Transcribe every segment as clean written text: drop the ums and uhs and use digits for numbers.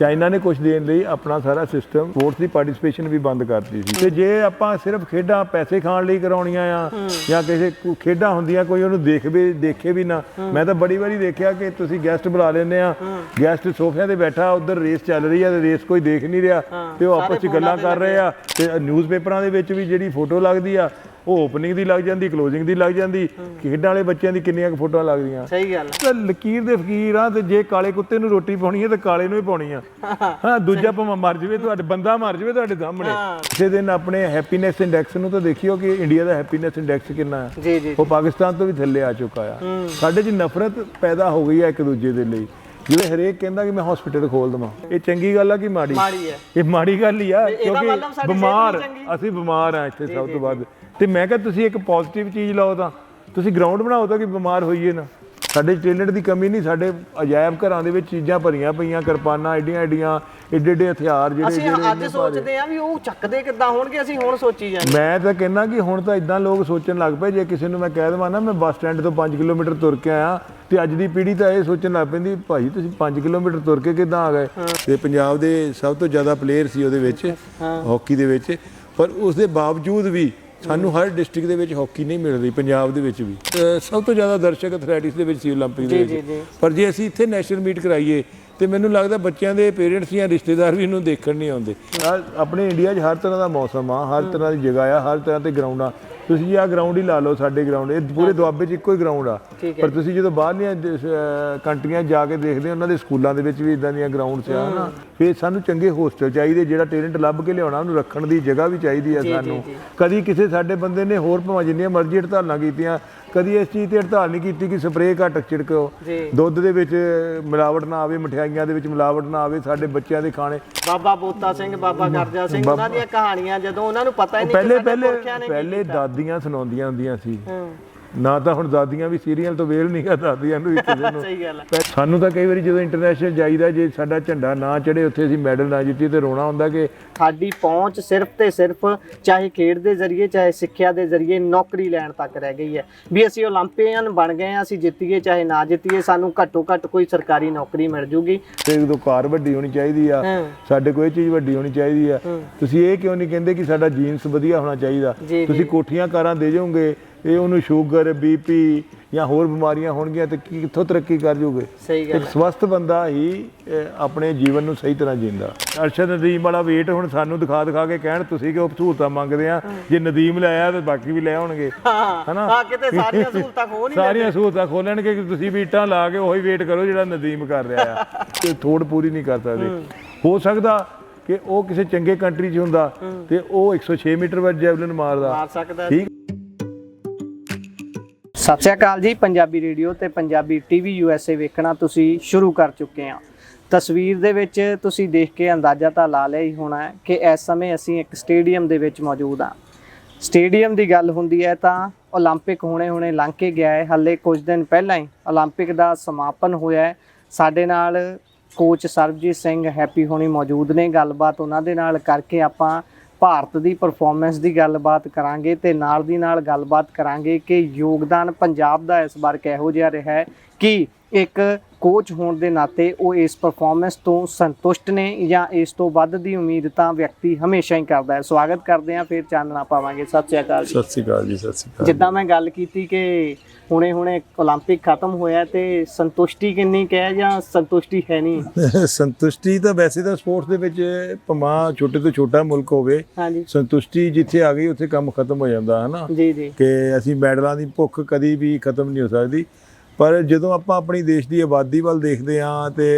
China ਨੇ ਕੁਝ ਦੇਣ ਲਈ ਆਪਣਾ ਸਾਰਾ ਸਿਸਟਮ ਸਪੋਰਟਸ ਦੀ ਪਾਰਟਿਸਿਪੇਸ਼ਨ ਵੀ ਬੰਦ ਕਰਤੀ ਸੀ ਤੇ ਜੇ ਆਪਾਂ ਸਿਰਫ ਖੇਡਾਂ ਪੈਸੇ ਖਾਣ ਲਈ ਕਰਾਉਣੀਆਂ ਆ ਜਾਂ ਕਿਸੇ ਖੇਡਾਂ ਹੁੰਦੀਆਂ ਕੋਈ ਉਹਨੂੰ ਦੇਖੇ ਵੀ ਨਾ। ਮੈਂ ਤਾਂ ਬੜੀ ਵਾਰੀ ਦੇਖਿਆ ਕਿ ਤੁਸੀਂ ਗੈਸਟ ਬੁਲਾ ਲੈਂਦੇ ਆ, ਗੈਸਟ ਸੋਫਿਆਂ ਤੇ ਬੈਠਾ, ਉਧਰ ਰੇਸ ਚੱਲ ਰਹੀ ਆ ਤੇ ਰੇਸ ਕੋਈ ਦੇਖ ਨਹੀਂ ਰਿਹਾ ਤੇ ਉਹ ਆਪਸ ਵਿੱਚ ਗੱਲਾਂ ਕਰ ਰਹੇ ਆ ਤੇ ਨਿਊਜ਼ਪੇਪਰਾਂ ਦੇ ਵਿੱਚ ਵੀ ਜਿਹੜੀ ਫੋਟੋ ਲੱਗਦੀ ਆ ਉਹ ਓਪਨਿੰਗ ਦੀ ਲੱਗ ਜਾਂਦੀ, ਕਲੋਜ਼ਿੰਗ ਦੀ ਲੱਗ ਜਾਂਦੀ। ਖੇਡਾਂ ਵਾਲੇ ਬੱਚਿਆਂ ਦੀ ਕਿੰਨੀਆਂ ਫੋਟੋਆਂ ਲੱਗਦੀਆਂ। ਸਹੀ ਗੱਲ ਤੇ ਲਕੀਰ ਦੇ ਫਕੀਰ ਆ ਤੇ ਜੇ ਕਾਲੇ ਕੁੱਤੇ ਨੂੰ ਰੋਟੀ ਪਾਉਣੀ ਹੈ ਤੇ ਕਾਲੇ ਨੂੰ ਹੀ ਪਾਉਣੀ ਆ। ਹਾਂ, ਦੂਜਾ ਭਾਵੇਂ ਮਰ ਜਾਵੇ, ਤੁਹਾਡੇ ਬੰਦਾ ਮਰ ਜਾਵੇ ਤੁਹਾਡੇ ਸਾਹਮਣੇ। ਕਿਸੇ ਦਿਨ ਆਪਣੇ ਹੈਪੀਨੈਸ ਇੰਡੈਕਸ ਨੂੰ ਤਾਂ ਦੇਖਿਓ ਕਿ ਇੰਡੀਆ ਦਾ ਹੈਪੀਨੈਸ ਇੰਡੈਕਸ ਕਿੰਨਾ ਹੈ। ਜੀ ਜੀ, ਉਹ ਪਾਕਿਸਤਾਨ ਤੋਂ ਵੀ ਥੱਲੇ ਆ ਚੁੱਕਾ ਆ। ਸਾਡੇ 'ਚ ਨਫ਼ਰਤ ਪੈਦਾ ਹੋ ਗਈ ਆ ਇੱਕ ਦੂਜੇ ਦੇ ਲਈ। ਜਿਵੇਂ ਹਰੇਕ ਕਹਿੰਦਾ ਕਿ ਮੈਂ ਹਸਪੀਟਲ ਖੋਲ ਦਵਾਂ, ਇਹ ਚੰਗੀ ਗੱਲ ਆ ਕਿ ਮਾੜੀ ਹੈ? ਇਹ ਮਾੜੀ ਗੱਲ ਹੀ ਆ, ਕਿਉਂਕਿ ਬਿਮਾਰ ਅਸੀਂ ਬਿਮਾਰ ਆ ਇੱਥੇ ਸਭ ਤੋਂ ਵੱਧ। ਤੇ ਮੈਂ ਕਿਹਾ ਤੁਸੀਂ ਇੱਕ ਪੋਜ਼ਿਟਿਵ ਚੀਜ਼ ਲਾਓ, ਤਾਂ ਤੁਸੀਂ ਗਰਾਊਂਡ ਬਣਾਓ ਤਾਂ ਕਿ ਬਿਮਾਰ ਹੋਈਏ ਨਾ। ਸਾਡੇ ਟੈਲੈਂਟ ਦੀ ਕਮੀ ਨਹੀਂ, ਸਾਡੇ ਅਜਾਇਬ ਘਰਾਂ ਦੇ ਵਿੱਚ ਚੀਜ਼ਾਂ ਭਰੀਆਂ ਪਈਆਂ, ਕਿਰਪਾਨਾਂ ਏਡੇ ਏਡੇ ਹਥਿਆਰ ਜਿਹੜੇ ਅਸੀਂ ਅੱਜ ਸੋਚਦੇ ਆ ਵੀ ਉਹ ਚੱਕਦੇ ਕਿੱਦਾਂ ਹੋਣਗੇ, ਅਸੀਂ ਹੁਣ ਸੋਚੀ ਜਾਂਦੇ। ਮੈਂ ਤਾਂ ਕਹਿੰਦਾ ਕਿ ਹੁਣ ਤਾਂ ਇਦਾਂ ਲੋਕ ਸੋਚਣ ਲੱਗ ਪਏ, ਜੇ ਕਿਸੇ ਨੂੰ ਮੈਂ ਕਹਿ ਦੇਵਾਂ ਨਾ ਮੈਂ ਬੱਸ ਸਟੈਂਡ ਤੋਂ 5 ਕਿਲੋਮੀਟਰ ਤੁਰ ਕੇ ਆਇਆ ਤੇ ਅੱਜ ਦੀ ਪੀੜ੍ਹੀ ਤਾਂ ਇਹ ਸੋਚਣ ਲੱਗ ਪੈਂਦੀ ਭਾਈ ਤੁਸੀਂ 5 ਕਿਲੋਮੀਟਰ ਤੁਰ ਕੇ ਕਿੱਦਾਂ ਆ ਗਏ। ਤੇ ਪੰਜਾਬ ਦੇ ਸਭ ਤੋਂ ਜ਼ਿਆਦਾ ਪਲੇਅਰ ਸੀ ਉਹਦੇ ਵਿੱਚ, ਹਾਕੀ ਦੇ ਵਿੱਚ, ਪਰ ਉਸ ਦੇ ਬਾਵਜੂਦ ਵੀ ਸਾਨੂੰ ਹਰ ਡਿਸਟ੍ਰਿਕਟ ਦੇ ਵਿੱਚ ਹਾਕੀ ਨਹੀਂ ਮਿਲ ਰਹੀ। ਪੰਜਾਬ ਦੇ ਵਿੱਚ ਵੀ ਸਭ ਤੋਂ ਜ਼ਿਆਦਾ ਦਰਸ਼ਕ ਐਥਲੈਟਿਕਸ ਦੇ ਵਿੱਚ ਸੀ ਓਲੰਪਿਕ ਦੇ ਵਿੱਚ, ਪਰ ਜੇ ਅਸੀਂ ਇੱਥੇ ਨੈਸ਼ਨਲ ਮੀਟ ਕਰਾਈਏ ਤੇ ਮੈਨੂੰ ਲੱਗਦਾ ਬੱਚਿਆਂ ਦੇ ਪੇਰੈਂਟਸ ਜਾਂ ਰਿਸ਼ਤੇਦਾਰ ਵੀ ਇਹਨੂੰ ਦੇਖਣ ਨਹੀਂ ਆਉਂਦੇ। ਆਪਣੇ ਇੰਡੀਆ 'ਚ ਹਰ ਤਰ੍ਹਾਂ ਦਾ ਮੌਸਮ ਆ, ਹਰ ਤਰ੍ਹਾਂ ਦੀ ਜਗ੍ਹਾ ਆ, ਹਰ ਤਰ੍ਹਾਂ ਤੇ ਗਰਾਊਂਡ ਆ। ਤੁਸੀਂ ਜੀ ਆਹ ਗਰਾਊਂਡ ਹੀ ਲਾ ਲਓ, ਸਾਡੇ ਗਰਾਊਂਡ, ਇਹ ਪੂਰੇ ਦੁਆਬੇ 'ਚ ਇੱਕੋ ਹੀ ਗਰਾਊਂਡ ਆ। ਪਰ ਤੁਸੀਂ ਜਦੋਂ ਬਾਹਰਲੀਆਂ ਕੰਟਰੀਆਂ ਜਾ ਕੇ ਦੇਖਦੇ ਹੋ, ਉਹਨਾਂ ਦੇ ਸਕੂਲਾਂ ਦੇ ਵਿੱਚ ਵੀ ਇਦਾਂ ਦੀਆਂ ਗਰਾਊਂਡਸ ਆ ਨਾ। ਫਿਰ ਸਾਨੂੰ ਚੰਗੇ ਹੋਸਟਲ ਚਾਹੀਦੇ, ਜਿਹੜਾ ਟੈਲੈਂਟ ਲੱਭ ਕੇ ਲਿਆਉਣਾ ਉਹਨੂੰ ਰੱਖਣ ਦੀ ਜਗ੍ਹਾ ਵੀ ਚਾਹੀਦੀ ਆ ਸਾਨੂੰ। ਕਦੀ ਕਿਸੇ ਸਾਡੇ ਬੰਦੇ ਨੇ ਹੋਰ ਭਾਵੇਂ ਜਿੰਨੀਆਂ ਮਰਜ਼ੀ ਹੜਤਾਲਾਂ ਕੀਤੀਆਂ, ਕਦੀ ਇਸ ਚੀਜ਼ ਤੇ ਹੜਤਾਲ ਨਹੀਂ ਕੀਤੀ ਕਿ ਸਪਰੇਅ ਘੱਟ ਛਿੜਕੋ, ਦੁੱਧ ਦੇ ਵਿੱਚ ਮਿਲਾਵਟ ਨਾ ਆਵੇ, ਮਠਿਆਈਆਂ ਦੇ ਵਿੱਚ ਮਿਲਾਵਟ ਨਾ ਆਵੇ, ਸਾਡੇ ਬੱਚਿਆਂ ਦੇ ਖਾਣੇ। ਬਾਬਾ ਬੋਤਾ ਸਿੰਘ, ਬਾਬਾ ਗਰਜਾ ਸਿੰਘ, ਉਹਨਾਂ ਦੀਆਂ ਕਹਾਣੀਆਂ ਜਦੋਂ ਉਹਨਾਂ ਨੂੰ ਪਤਾ ਹੀ ਨਹੀਂ, ਪਹਿਲੇ ਦਾਦੀਆਂ ਸੁਣਾਉਂਦੀਆਂ ਹੁੰਦੀਆਂ ਸੀ ਨਾ। ਤਾਂ ਹੁਣ ਦਾਦੀਆਂ ਵੀ ਸੀਰੀਅਲ ਤੋਂ ਵੇਲ ਨਹੀਂ ਗਾ ਦਾਦੀਆਂ ਨੂੰ ਕਿਸੇ ਨੂੰ। ਸਹੀ ਗੱਲ। ਸਾਨੂੰ ਤਾਂ ਕਈ ਵਾਰੀ ਜਦੋਂ ਇੰਟਰਨੈਸ਼ਨਲ ਜਾਈਦਾ, ਜੇ ਸਾਡਾ ਝੰਡਾ ਨਾ ਚੜੇ, ਉੱਥੇ ਅਸੀਂ ਮੈਡਲ ਨਾ ਜਿੱਤੀ ਤੇ ਰੋਣਾ ਹੁੰਦਾ ਕਿ ਸਾਡੀ ਪਹੁੰਚ ਸਿਰਫ ਤੇ ਸਿਰਫ ਚਾਹੇ ਖੇਡ ਦੇ ਜ਼ਰੀਏ, ਚਾਹੇ ਸਿੱਖਿਆ ਦੇ ਜ਼ਰੀਏ ਨੌਕਰੀ ਲੈਣ ਤੱਕ ਰਹਿ ਗਈ ਹੈ। ਵੀ ਅਸੀਂ ਓਲੰਪੀਅਨ ਬਣ ਗਏ ਆ, ਅਸੀਂ ਜਿੱਤੀਏ ਚਾਹੇ ਨਾ ਜਿੱਤੀਏ, ਸਾਨੂੰ ਘੱਟੋ ਘੱਟ ਕੋਈ ਸਰਕਾਰੀ ਨੌਕਰੀ ਮਿਲ ਜੂਗੀ। ਤੇ ਉਦੋਂ ਕਾਰ ਵੱਡੀ ਹੋਣੀ ਚਾਹੀਦੀ ਆ, ਸਾਡੇ ਕੋਲ ਇਹ ਚੀਜ਼ ਵੱਡੀ ਹੋਣੀ ਚਾਹੀਦੀ ਆ। ਤੁਸੀਂ ਇਹ ਕਿਉਂ ਨਹੀਂ ਕਹਿੰਦੇ ਕਿ ਸਾਡਾ ਜੀਨਸ ਵਧੀਆ ਹੋਣਾ ਚਾਹੀਦਾ? ਤੁਸੀਂ ਕੋਠੀਆਂ ਕਾਰਾਂ ਦੇ ਜਾਓਗੇ, ਇਹ ਉਹਨੂੰ ਸ਼ੂਗਰ, BP ਜਾਂ ਹੋਰ ਬਿਮਾਰੀਆਂ ਹੋਣਗੀਆਂ ਤੇ ਕਿੱਥੋਂ ਤਰੱਕੀ ਕਰ ਜੂਗੇ? ਸਹੀ ਗੱਲ। ਇੱਕ ਸਵਸਥ ਬੰਦਾ ਹੀ ਆਪਣੇ ਜੀਵਨ ਨੂੰ ਸਹੀ ਤਰ੍ਹਾਂ ਜੀਂਦਾ। ਅਰਸ਼ਦ ਨਦੀਮ ਵਾਲਾ ਵੇਟ ਹੁਣ ਸਾਨੂੰ ਦਿਖਾ ਕੇ ਕਹਿਣ ਤੁਸੀਂ ਕਿ ਉਹ ਸਹੂਲਤਾਂ ਮੰਗਦੇ ਆ, ਜੇ ਨਦੀਮ ਲੈ ਆਇਆ ਤੇ ਬਾਕੀ ਵੀ ਲੈ ਆਉਣਗੇ, ਹਨਾ? ਕਿਤੇ ਸਾਰੀਆਂ ਸਹੂਲਤਾਂ ਖੋਹ ਨਹੀਂ, ਸਾਰੀਆਂ ਸਹੂਲਤਾਂ ਖੋਲਣਗੇ ਕਿ ਤੁਸੀਂ ਵੀ ਇੱਟਾਂ ਲਾ ਕੇ ਉਹੀ ਵੇਟ ਕਰੋ ਜਿਹੜਾ ਨਦੀਮ ਕਰ ਰਿਹਾ ਆ। ਤੇ ਥੋੜ ਪੂਰੀ ਨਹੀਂ ਕਰ ਸਕਦੇ। ਹੋ ਸਕਦਾ ਕਿ ਉਹ ਕਿਸੇ ਚੰਗੇ ਕੰਟਰੀ 'ਚ ਹੁੰਦਾ ਤੇ ਉਹ 106 ਮੀਟਰ ਵੱਜ ਜੈਵਲਿਨ ਮਾਰ ਸਕਦਾ। ਠੀਕ। ਸਤਿ ਸ਼੍ਰੀ ਅਕਾਲ ਜੀ। ਪੰਜਾਬੀ ਰੇਡੀਓ ਤੇ ਪੰਜਾਬੀ TV USA ਵੇਖਣਾ ਤੁਸੀਂ ਸ਼ੁਰੂ ਕਰ ਚੁੱਕੇ ਹਾਂ। ਤਸਵੀਰ ਦੇ ਵਿੱਚ ਤੁਸੀਂ ਦੇਖ ਕੇ ਅੰਦਾਜ਼ਾ ਤਾਂ ਲਾ ਲਿਆ ਹੀ ਹੋਣਾ ਹੈ ਕਿ ਇਸ ਸਮੇਂ ਅਸੀਂ ਇੱਕ ਸਟੇਡੀਅਮ ਦੇ ਵਿੱਚ ਮੌਜੂਦ ਹਾਂ। ਸਟੇਡੀਅਮ ਦੀ ਗੱਲ ਹੁੰਦੀ ਹੈ ਤਾਂ ਓਲੰਪਿਕ ਹੁਣੇ ਲੰਘ ਕੇ ਗਿਆ ਹੈ। ਹਾਲੇ ਕੁਝ ਦਿਨ ਪਹਿਲਾਂ ਹੀ ਓਲੰਪਿਕ ਦਾ ਸਮਾਪਨ ਹੋਇਆ ਹੈ। ਸਾਡੇ ਨਾਲ ਕੋਚ ਸਰਬਜੀਤ ਸਿੰਘ ਹੈਪੀ ਹੋਣੀ ਮੌਜੂਦ ਨੇ। ਗੱਲਬਾਤ ਉਹਨਾਂ ਦੇ ਨਾਲ ਕਰਕੇ ਆਪਾਂ ਭਾਰਤ ਦੀ ਪਰਫਾਰਮੈਂਸ ਦੀ ਗੱਲਬਾਤ ਕਰਾਂਗੇ ਤੇ ਨਾਲ ਦੀ ਨਾਲ ਗੱਲਬਾਤ ਕਰਾਂਗੇ ਕਿ ਯੋਗਦਾਨ ਪੰਜਾਬ ਦਾ ਇਸ ਵਾਰ ਕਿਹੋ ਜਿਹਾ ਰਿਹਾ ਹੈ, ਕਿ ਇੱਕ ਕੋਚ ਹੋਣ ਦੇ ਨਾਤੇ ਉਹ ਇਸ ਪਰਫਾਰਮੈਂਸ ਤੋਂ ਸੰਤੁਸ਼ਟ ਨੇ ਜਾਂ ਇਸ ਤੋਂ ਵੱਧ ਦੀ ਉਮੀਦ ਤਾਂ ਵਿਅਕਤੀ ਹਮੇਸ਼ਾ ਹੀ ਕਰਦਾ ਹੈ। ਸਵਾਗਤ ਕਰਦੇ ਹਾਂ, ਫਿਰ ਚਾਨਣਾ ਪਾਵਾਂਗੇ। ਸਤਿ ਸ਼੍ਰੀ ਅਕਾਲ ਜੀ। ਸਤਿ ਸ਼੍ਰੀ ਅਕਾਲ ਜੀ। ਸਤਿ ਸ਼੍ਰੀ ਅਕਾਲ। ਜਿੱਦਾਂ ਮੈਂ ਗੱਲ ਕੀਤੀ ਕਿ ਹੁਣੇ ਓਲੰਪਿਕ ਖਤਮ ਹੋਇਆ ਤੇ ਸੰਤੁਸ਼ਟੀ ਕਿੰਨੀ ਕਹਿ ਜਾਂ ਸੰਤੁਸ਼ਟੀ ਹੈ ਨਹੀਂ? ਸੰਤੁਸ਼ਟੀ ਤਾਂ ਵੈਸੇ ਤਾਂ ਸਪੋਰਟਸ ਦੇ ਵਿੱਚ ਭਾਵੇਂ ਛੋਟੇ ਤੋਂ ਛੋਟਾ ਮੁਲਕ ਹੋਵੇ, ਸੰਤੁਸ਼ਟੀ ਜਿੱਥੇ ਆ ਗਈ ਉੱਥੇ ਕੰਮ ਖਤਮ ਹੋ ਜਾਂਦਾ ਹੈ ਨਾ। ਜੀ ਜੀ। ਕਿ ਅਸੀਂ ਮੈਡਲਾਂ ਦੀ ਭੁੱਖ ਕਦੀ ਵੀ ਖਤਮ ਨਹੀਂ ਹੋ ਸਕਦੀ। ਪਰ ਜਦੋਂ ਆਪਾਂ ਆਪਣੀ ਦੇਸ਼ ਦੀ ਆਬਾਦੀ ਵੱਲ ਦੇਖਦੇ ਹਾਂ ਤੇ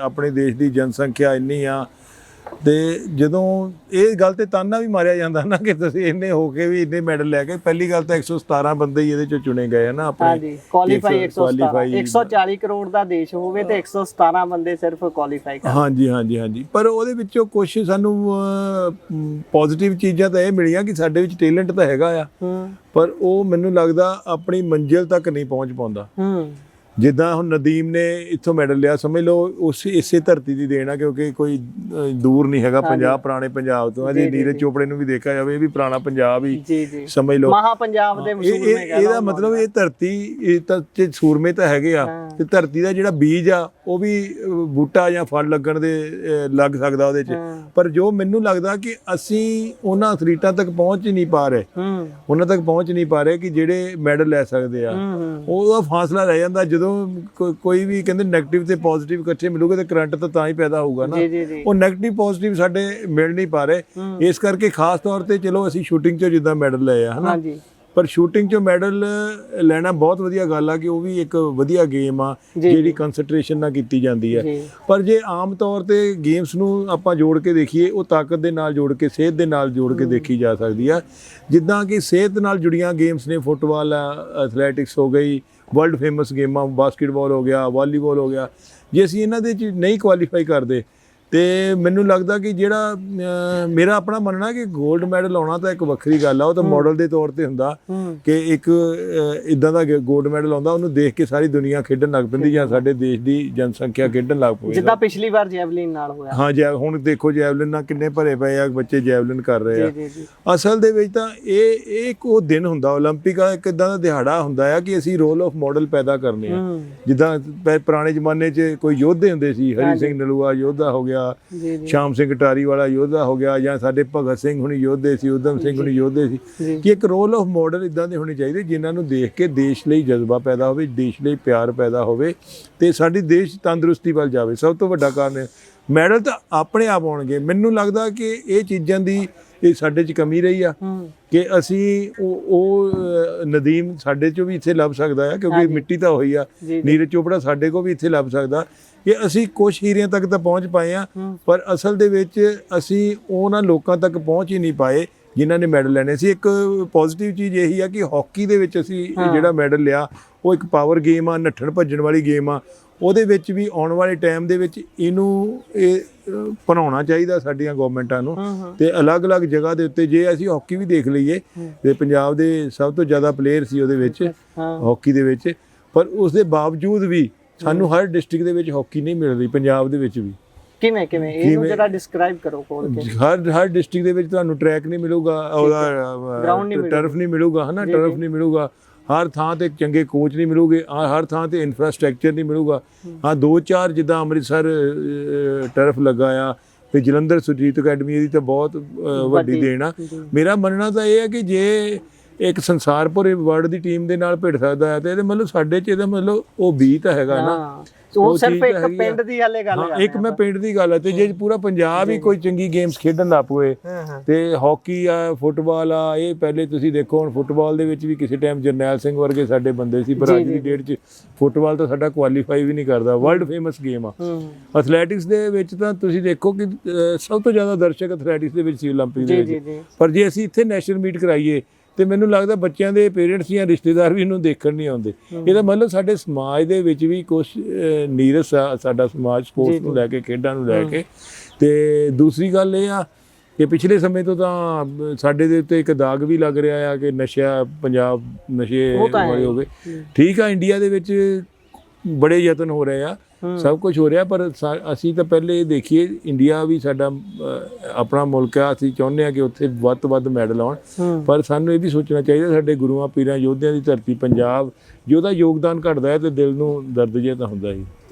ਆਪਣੇ ਦੇਸ਼ ਦੀ ਜਨਸੰਖਿਆ ਇੰਨੀ ਆ, ਤੇ ਜਦੋਂ ਇਹ ਗੱਲ ਤੇ ਤਾਨਾ ਵੀ ਮਾਰਿਆ ਜਾਂਦਾ ਨਾ ਕਿ ਤੁਸੀਂ ਇੰਨੇ ਹੋ ਕੇ ਵੀ ਇੰਨੇ ਮੈਡਲ ਲੈ ਕੇ। ਪਹਿਲੀ ਗੱਲ ਤਾਂ 117 ਬੰਦੇ ਹੀ ਇਹਦੇ ਚੋਂ ਚੁਣੇ ਗਏ ਨਾ ਆਪਣੇ। ਕੁਆਲੀਫਾਈ 140 ਕਰੋੜ ਦਾ ਦੇਸ਼ ਹੋਵੇ ਤੇ 117 ਬੰਦੇ ਸਿਰਫ ਕੁਆਲੀਫਾਈ ਕਰ। ਹਾਂਜੀ। ਪਰ ਉਹਦੇ ਵਿੱਚੋਂ ਕੁਝ ਸਾਨੂੰ ਪੋਜ਼ਿਟਿਵ ਚੀਜ਼ਾਂ ਤਾਂ ਇਹ ਮਿਲੀਆਂ ਕਿ ਸਾਡੇ ਵਿੱਚ ਟੈਲੈਂਟ ਤਾਂ ਹੈਗਾ ਆ, ਪਰ ਉਹ ਮੈਨੂੰ ਲੱਗਦਾ ਆਪਣੀ ਮੰਜ਼ਿਲ ਤੱਕ ਨਹੀਂ ਪਹੁੰਚ ਪਾਉਂਦਾ। ਜਿੱਦਾਂ ਹੁਣ ਨਦੀਮ ਨੇ ਇੱਥੋਂ ਮੈਡਲ ਲਿਆ, ਸਮਝ ਲਓ ਇਸੇ ਧਰਤੀ ਦੀ ਦੇਣ ਆ, ਕਿਉਂਕਿ ਕੋਈ ਦੂਰ ਨਹੀਂ ਹੈਗਾ ਪੰਜਾਬ, ਪੁਰਾਣੇ ਪੰਜਾਬ ਤੋਂ। ਅਜੇ ਨੀਰਜ ਚੋਪੜੇ ਨੂੰ ਵੀ ਦੇਖਿਆ ਜਾਵੇ, ਇਹ ਵੀ ਪੁਰਾਣਾ ਪੰਜਾਬ ਹੀ ਸਮਝ ਲਓ, ਮਹਾ ਪੰਜਾਬ ਦੇ ਸੂਰਮੇ। ਇਹਦਾ ਮਤਲਬ ਇਹ ਧਰਤੀ ਇਹ ਸੂਰਮੇ ਤਾਂ ਹੈਗੇ ਆ, ਤੇ ਧਰਤੀ ਦਾ ਜਿਹੜਾ ਬੀਜ ਆ ਉਹ ਵੀ ਬੂਟਾ ਜਾਂ ਫਲ ਲੱਗਣ ਦੇ ਲੱਗ ਸਕਦਾ ਉਹਦੇ 'ਚ। ਪਰ ਜੋ ਮੈਨੂੰ ਲੱਗਦਾ ਕਿ ਅਸੀਂ ਉਹਨਾਂ ਐਥਲੀਟਾਂ ਤੱਕ ਪਹੁੰਚ ਨਹੀਂ ਪਾ ਰਹੇ, ਉਹਨਾਂ ਤੱਕ ਪਹੁੰਚ ਨਹੀਂ ਪਾ ਰਹੇ ਕਿ ਜਿਹੜੇ ਮੈਡਲ ਲੈ ਸਕਦੇ ਆ। ਉਹਦਾ ਫਾਸਲਾ ਰਹਿ ਜਾਂਦਾ ਜਦੋਂ ਕੋਈ ਵੀ ਕਹਿੰਦੇ ਨੈਗੇਟਿਵ ਤੇ ਪੋਜ਼ਿਟਿਵ ਇਕੱਠੇ ਮਿਲੂਗੇ ਤਾਂ ਕਰੰਟ ਤਾਂ ਹੀ ਪੈਦਾ ਹੋਊਗਾ ਨਾ। ਉਹ ਨੈਗੇਟਿਵ ਪੋਜ਼ਿਟਿਵ ਸਾਡੇ ਮਿਲ ਨਹੀਂ ਪਾ ਰਹੇ, ਇਸ ਕਰਕੇ ਖਾਸ ਤੌਰ ਤੇ ਚਲੋ ਅਸੀਂ ਸ਼ੂਟਿੰਗ 'ਚੋਂ ਜਿੱਦਾਂ ਮੈਡਲ ਲਏ ਆ ਹਨਾ, ਪਰ ਸ਼ੂਟਿੰਗ 'ਚੋਂ ਮੈਡਲ ਲੈਣਾ ਬਹੁਤ ਵਧੀਆ ਗੱਲ ਆ ਕਿ ਉਹ ਵੀ ਇੱਕ ਵਧੀਆ ਗੇਮ ਆ ਜਿਹੜੀ ਕੰਸੈਂਟਰੇਸ਼ਨ ਨਾਲ ਕੀਤੀ ਜਾਂਦੀ ਹੈ। ਪਰ ਜੇ ਆਮ ਤੌਰ ਤੇ ਗੇਮਸ ਨੂੰ ਆਪਾਂ ਜੋੜ ਕੇ ਦੇਖੀਏ, ਉਹ ਤਾਕਤ ਦੇ ਨਾਲ ਜੋੜ ਕੇ, ਸਿਹਤ ਦੇ ਨਾਲ ਜੋੜ ਕੇ ਦੇਖੀ ਜਾ ਸਕਦੀ ਆ। ਜਿੱਦਾਂ ਕਿ ਸਿਹਤ ਨਾਲ ਜੁੜੀਆਂ ਗੇਮਸ ਨੇ, ਫੁੱਟਬਾਲ ਆ, ਐਥਲੈਟਿਕਸ ਹੋ ਗਈ, ਵਰਲਡ ਫੇਮਸ ਗੇਮਾਂ, ਬਾਸਕਟਬਾਲ ਹੋ ਗਿਆ, ਵਾਲੀਬਾਲ ਹੋ ਗਿਆ, ਜੇ ਅਸੀਂ ਇਹਨਾਂ ਦੇ 'ਚ ਨਹੀਂ ਕੁਆਲੀਫਾਈ ਕਰਦੇ ਤੇ ਮੈਨੂੰ ਲੱਗਦਾ ਕਿ ਜਿਹੜਾ ਮੇਰਾ ਆਪਣਾ ਮੰਨਣਾ ਕਿ 골ਡ ਮੈਡਲ ਆਉਣਾ ਤਾਂ ਇੱਕ ਵੱਖਰੀ ਗੱਲ ਆ, ਉਹ ਤਾਂ ਮਾਡਲ ਦੇ ਤੌਰ ਤੇ ਹੁੰਦਾ ਕਿ ਇੱਕ ਇਦਾਂ ਦਾ 골ਡ ਮੈਡਲ ਆਉਂਦਾ, ਉਹਨੂੰ ਦੇਖ ਕੇ ਸਾਰੀ ਦੁਨੀਆ ਖੇਡਣ ਲੱਗ ਪੈਂਦੀ ਜਾਂ ਸਾਡੇ ਦੇਸ਼ ਦੀ ਜਨਸੰਖਿਆ ਖੇਡਣ ਲੱਗ ਪਈ, ਜਿੱਦਾਂ ਪਿਛਲੀ ਵਾਰ ਜੈਵਲਿਨ ਨਾਲ ਹੋਇਆ। ਹਾਂ, ਹੁਣ ਦੇਖੋ ਜੈਵਲਿਨ ਨਾਲ ਕਿੰਨੇ ਭਰੇ ਪਏ ਆ ਬੱਚੇ, ਜੈਵਲਿਨ ਕਰ ਰਹੇ ਆ। ਅਸਲ ਦੇ ਵਿੱਚ ਤਾਂ ਇਹ ਇੱਕ ਉਹ ਦਿਨ ਹੁੰਦਾ ਓਲੰਪਿਕ ਦਾ, ਇੱਕ ਇਦਾਂ ਦਾ ਦਿਹਾੜਾ ਹੁੰਦਾ ਆ ਕਿ ਅਸੀਂ ਰੋਲ ਆਫ ਮਾਡਲ ਪੈਦਾ ਕਰਨੇ ਆ। ਜਿੱਦਾਂ ਪੁਰਾਣੇ ਜ਼ਮਾਨੇ 'ਚ ਕੋਈ ਯੋਧੇ ਹੁੰਦੇ ਸੀ, ਹਰੀ ਸਿੰਘ ਨਲੂਆ ਯੋਧਾ ਹੋ ਗਿਆ, ਸ਼ਾਮ ਸਿੰਘ ਅਟਾਰੀ ਵਾਲਾ ਯੋਧਾ ਹੋ ਗਿਆ, ਜਾਂ ਸਾਡੇ ਭਗਤ ਸਿੰਘ ਹੁਣੀ ਯੋਧੇ ਸੀ, ਊਧਮ ਸਿੰਘ ਹੁਣੀ ਯੋਧੇ ਸੀ, ਕਿ ਇੱਕ ਰੋਲ ਆਫ ਮਾਡਲ ਇਦਾਂ ਦੇ ਹੋਣੇ ਚਾਹੀਦੇ ਜਿਨ੍ਹਾਂ ਨੂੰ ਦੇਖ ਕੇ ਦੇਸ਼ ਲਈ ਜਜ਼ਬਾ ਪੈਦਾ ਹੋਵੇ, ਦੇਸ਼ ਲਈ ਪਿਆਰ ਪੈਦਾ ਹੋਵੇ ਤੇ ਸਾਡੀ ਦੇਸ਼ ਤੰਦਰੁਸਤੀ ਵੱਲ ਜਾਵੇ। ਸਭ ਤੋਂ ਵੱਡਾ ਕਾਰਨ ਹੈ ਮੈਡਲ ਤਾਂ ਆਪਣੇ ਆਪ ਆਉਣਗੇ। ਮੈਨੂੰ ਲੱਗਦਾ ਕਿ ਇਹ ਚੀਜ਼ਾਂ ਦੀ ਇਹ ਸਾਡੇ 'ਚ ਕਮੀ ਰਹੀ ਆ ਕਿ ਅਸੀਂ ਉਹ ਨਦੀਮ ਸਾਡੇ 'ਚੋਂ ਵੀ ਇੱਥੇ ਲੱਭ ਸਕਦਾ ਆ, ਕਿਉਂਕਿ ਮਿੱਟੀ ਤਾਂ ਹੋਈ ਆ। ਨੀਰਜ ਚੋਪੜਾ ਸਾਡੇ ਕੋਲ ਵੀ ਇੱਥੇ ਲੱਭ ਸਕਦਾ ਕਿ ਅਸੀਂ ਕੁਛ ਹੀਰਿਆਂ ਤੱਕ ਤਾਂ ਪਹੁੰਚ ਪਾਏ ਆ, ਪਰ ਅਸਲ ਦੇ ਵਿੱਚ ਅਸੀਂ ਉਹਨਾਂ ਲੋਕਾਂ ਤੱਕ ਪਹੁੰਚ ਹੀ ਨਹੀਂ ਪਾਏ ਜਿਨ੍ਹਾਂ ਨੇ ਮੈਡਲ ਲੈਣੇ ਸੀ। ਇੱਕ ਪੋਜ਼ਿਟਿਵ ਚੀਜ਼ ਇਹੀ ਆ ਕਿ ਹਾਕੀ ਦੇ ਵਿੱਚ ਅਸੀਂ ਜਿਹੜਾ ਮੈਡਲ ਲਿਆ ਉਹ ਇੱਕ ਪਾਵਰ ਗੇਮ ਆ, ਨੱਠਣ ਭੱਜਣ ਵਾਲੀ ਗੇਮ ਆ। ਉਹਦੇ ਵਿੱਚ ਵੀ ਆਉਣ ਵਾਲੇ ਟਾਈਮ ਦੇ ਵਿੱਚ ਇਹਨੂੰ ਬਣਾਉਣਾ ਚਾਹੀਦਾ ਸਾਡੀਆਂ ਗਵਰਨਮੈਂਟਾਂ ਨੂੰ, ਤੇ ਅਲੱਗ-ਅਲੱਗ ਜਗ੍ਹਾ ਦੇ ਉੱਤੇ। ਜੇ ਅਸੀਂ ਹਾਕੀ ਵੀ ਦੇਖ ਲਈਏ ਤੇ ਪੰਜਾਬ ਦੇ ਸਭ ਤੋਂ ਜ਼ਿਆਦਾ ਪਲੇਅਰ ਸੀ ਉਹਦੇ ਵਿੱਚ ਹਾਕੀ ਦੇ ਵਿੱਚ, ਪਰ ਉਸ ਦੇ ਬਾਵਜੂਦ ਵੀ ਸਾਨੂੰ ਹਰ ਡਿਸਟ੍ਰਿਕਟ ਦੇ ਵਿੱਚ ਹਾਕੀ ਨਹੀਂ ਮਿਲ ਰਹੀ, ਪੰਜਾਬ ਦੇ ਵਿੱਚ ਵੀ। ਕਿਵੇਂ ਇਹਨੂੰ ਜਰਾ ਡਿਸਕ੍ਰਾਈਬ ਕਰੋ ਖੋਲ ਕੇ। ਹਰ ਡਿਸਟ੍ਰਿਕਟ ਦੇ ਵਿੱਚ ਤੁਹਾਨੂੰ ਟਰੈਕ ਨਹੀਂ ਮਿਲੂਗਾ, ਉਹਦਾ ਟਰਫ ਨਹੀਂ ਮਿਲੂਗਾ ਹਨਾ, ਟਰਫ ਨਹੀਂ ਮਿਲੂਗਾ। ਹਰ ਥਾਂ ਤੇ ਚੰਗੇ ਕੋਚ ਨਹੀਂ ਮਿਲੂਗੇ, ਹਰ ਥਾਂ ਤੇ ਇਨਫਰਾਸਟ੍ਰਕਚਰ ਨਹੀਂ ਮਿਲੂਗਾ। ਹਾਂ, 2-4 ਜਿੱਦਾਂ ਅੰਮ੍ਰਿਤਸਰ ਟਰਫ ਲੱਗਾ ਆ, ਤੇ ਜਲੰਧਰ ਸੁਰਜੀਤ ਅਕੈਡਮੀ ਦੀ ਤਾਂ ਬਹੁਤ ਵੱਡੀ ਦੇਣ ਆ। ਮੇਰਾ ਮੰਨਣਾ ਤਾਂ ਇਹ ਹੈ ਕਿ ਜੇ ਇੱਕ ਸੰਸਾਰ ਭਰੇ ਵਰਲਡ ਦੀ ਟੀਮ ਦੇ ਨਾਲ ਭਿੜ ਸਕਦਾ ਹੈ ਤੇ ਇਹਦੇ ਮਤਲਬ ਸਾਡੇ 'ਚ ਇਹਦਾ ਮਤਲਬ ਉਹ ਵੀ ਤਾਂ ਹੈਗਾ ਨਾ। ਉਹ ਸਿਰਫ ਇੱਕ ਪਿੰਡ ਦੀ ਹਾਲੇ ਗੱਲ ਹੈ, ਇੱਕ ਮੈਂ ਪਿੰਡ ਦੀ ਗੱਲ ਹੈ। ਤੇ ਜੇ ਪੂਰਾ ਪੰਜਾਬ ਹੀ ਕੋਈ ਚੰਗੀ ਗੇਮਸ ਖੇਡਣ ਲੱਗ ਪਏ ਤੇ ਹਾਕੀ ਆ, ਫੁੱਟਬਾਲ ਆ, ਇਹ ਪਹਿਲੇ ਤੁਸੀਂ ਦੇਖੋ ਹੁਣ ਫੁੱਟਬਾਲ ਦੇ ਵਿੱਚ ਵੀ ਕਿਸੇ ਟਾਈਮ ਜਰਨੈਲ ਸਿੰਘ ਵਰਗੇ ਸਾਡੇ ਬੰਦੇ ਸੀ, ਪਰ ਅੱਜ ਦੀ ਡੇਟ 'ਚ ਫੁੱਟਬਾਲ ਤਾਂ ਸਾਡਾ ਕੁਆਲੀਫਾਈ ਵੀ ਨਹੀਂ ਕਰਦਾ। ਵਰਲਡ ਫੇਮਸ ਗੇਮ ਆ। ਐਥਲੈਟਿਕਸ ਦੇ ਵਿੱਚ ਤਾਂ ਤੁਸੀਂ ਦੇਖੋ ਕਿ ਸਭ ਤੋਂ ਜ਼ਿਆਦਾ ਦਰਸ਼ਕ ਐਥਲੈਟਿਕਸ ਦੇ ਵਿੱਚ ਸੀ ਓਲੰਪਿਕ ਦੇ ਵਿੱਚ, ਪਰ ਜੇ ਅਸੀਂ ਇੱਥੇ ਨੈਸ਼ਨਲ ਮੀਟ ਕਰਾਈਏ ਤੇ ਮੈਨੂੰ ਲੱਗਦਾ ਬੱਚਿਆਂ ਦੇ ਪੇਰੈਂਟਸ ਜਾਂ ਰਿਸ਼ਤੇਦਾਰ ਵੀ ਇਹਨੂੰ ਦੇਖਣ ਨਹੀਂ ਆਉਂਦੇ। ਇਹਦਾ ਮਤਲਬ ਸਾਡੇ ਸਮਾਜ ਦੇ ਵਿੱਚ ਵੀ ਕੁਛ ਨੀਰਸ ਆ, ਸਾਡਾ ਸਮਾਜ ਸਪੋਰਟਸ ਨੂੰ ਲੈ ਕੇ, ਖੇਡਾਂ ਨੂੰ ਲੈ ਕੇ। ਤੇ ਦੂਸਰੀ ਗੱਲ ਇਹ ਆ ਕਿ ਪਿਛਲੇ ਸਮੇਂ ਤੋਂ ਤਾਂ ਸਾਡੇ ਦੇ ਉੱਤੇ ਇੱਕ ਦਾਗ ਵੀ ਲੱਗ ਰਿਹਾ ਆ ਕਿ ਨਸ਼ਾ, ਪੰਜਾਬ ਨਸ਼ੇ ਵਾਲੇ ਹੋ ਗਏ। ਠੀਕ ਆ, ਇੰਡੀਆ ਦੇ ਵਿੱਚ ਬੜੇ ਯਤਨ ਹੋ ਰਹੇ ਆ, ਸਭ ਕੁਝ ਹੋ ਰਿਹਾ, ਪਰ ਅਸੀਂ ਤਾਂ ਪਹਿਲੇ ਇਹ ਦੇਖੀਏ ਇੰਡੀਆ ਵੀ ਸਾਡਾ ਆਪਣਾ ਮੁਲਕ ਆ, ਅਸੀਂ ਚਾਹੁੰਦੇ ਹਾਂ ਕਿ ਉੱਥੇ ਵੱਧ ਤੋਂ ਵੱਧ ਮੈਡਲ ਆਉਣ। ਪਰ ਸਾਨੂੰ ਇਹ ਵੀ ਸੋਚਣਾ ਚਾਹੀਦਾ ਸਾਡੇ ਗੁਰੂਆਂ ਪੀਰਾਂ ਯੋਧਿਆਂ ਦੀ ਧਰਤੀ ਪੰਜਾਬ, ਜੇ ਉਹਦਾ ਯੋਗਦਾਨ ਘਟਦਾ ਹੈ ਤੇ ਦਿਲ ਨੂੰ ਦਰਦ ਜਿਹਾ ਤਾਂ ਹੁੰਦਾ ਹੀ।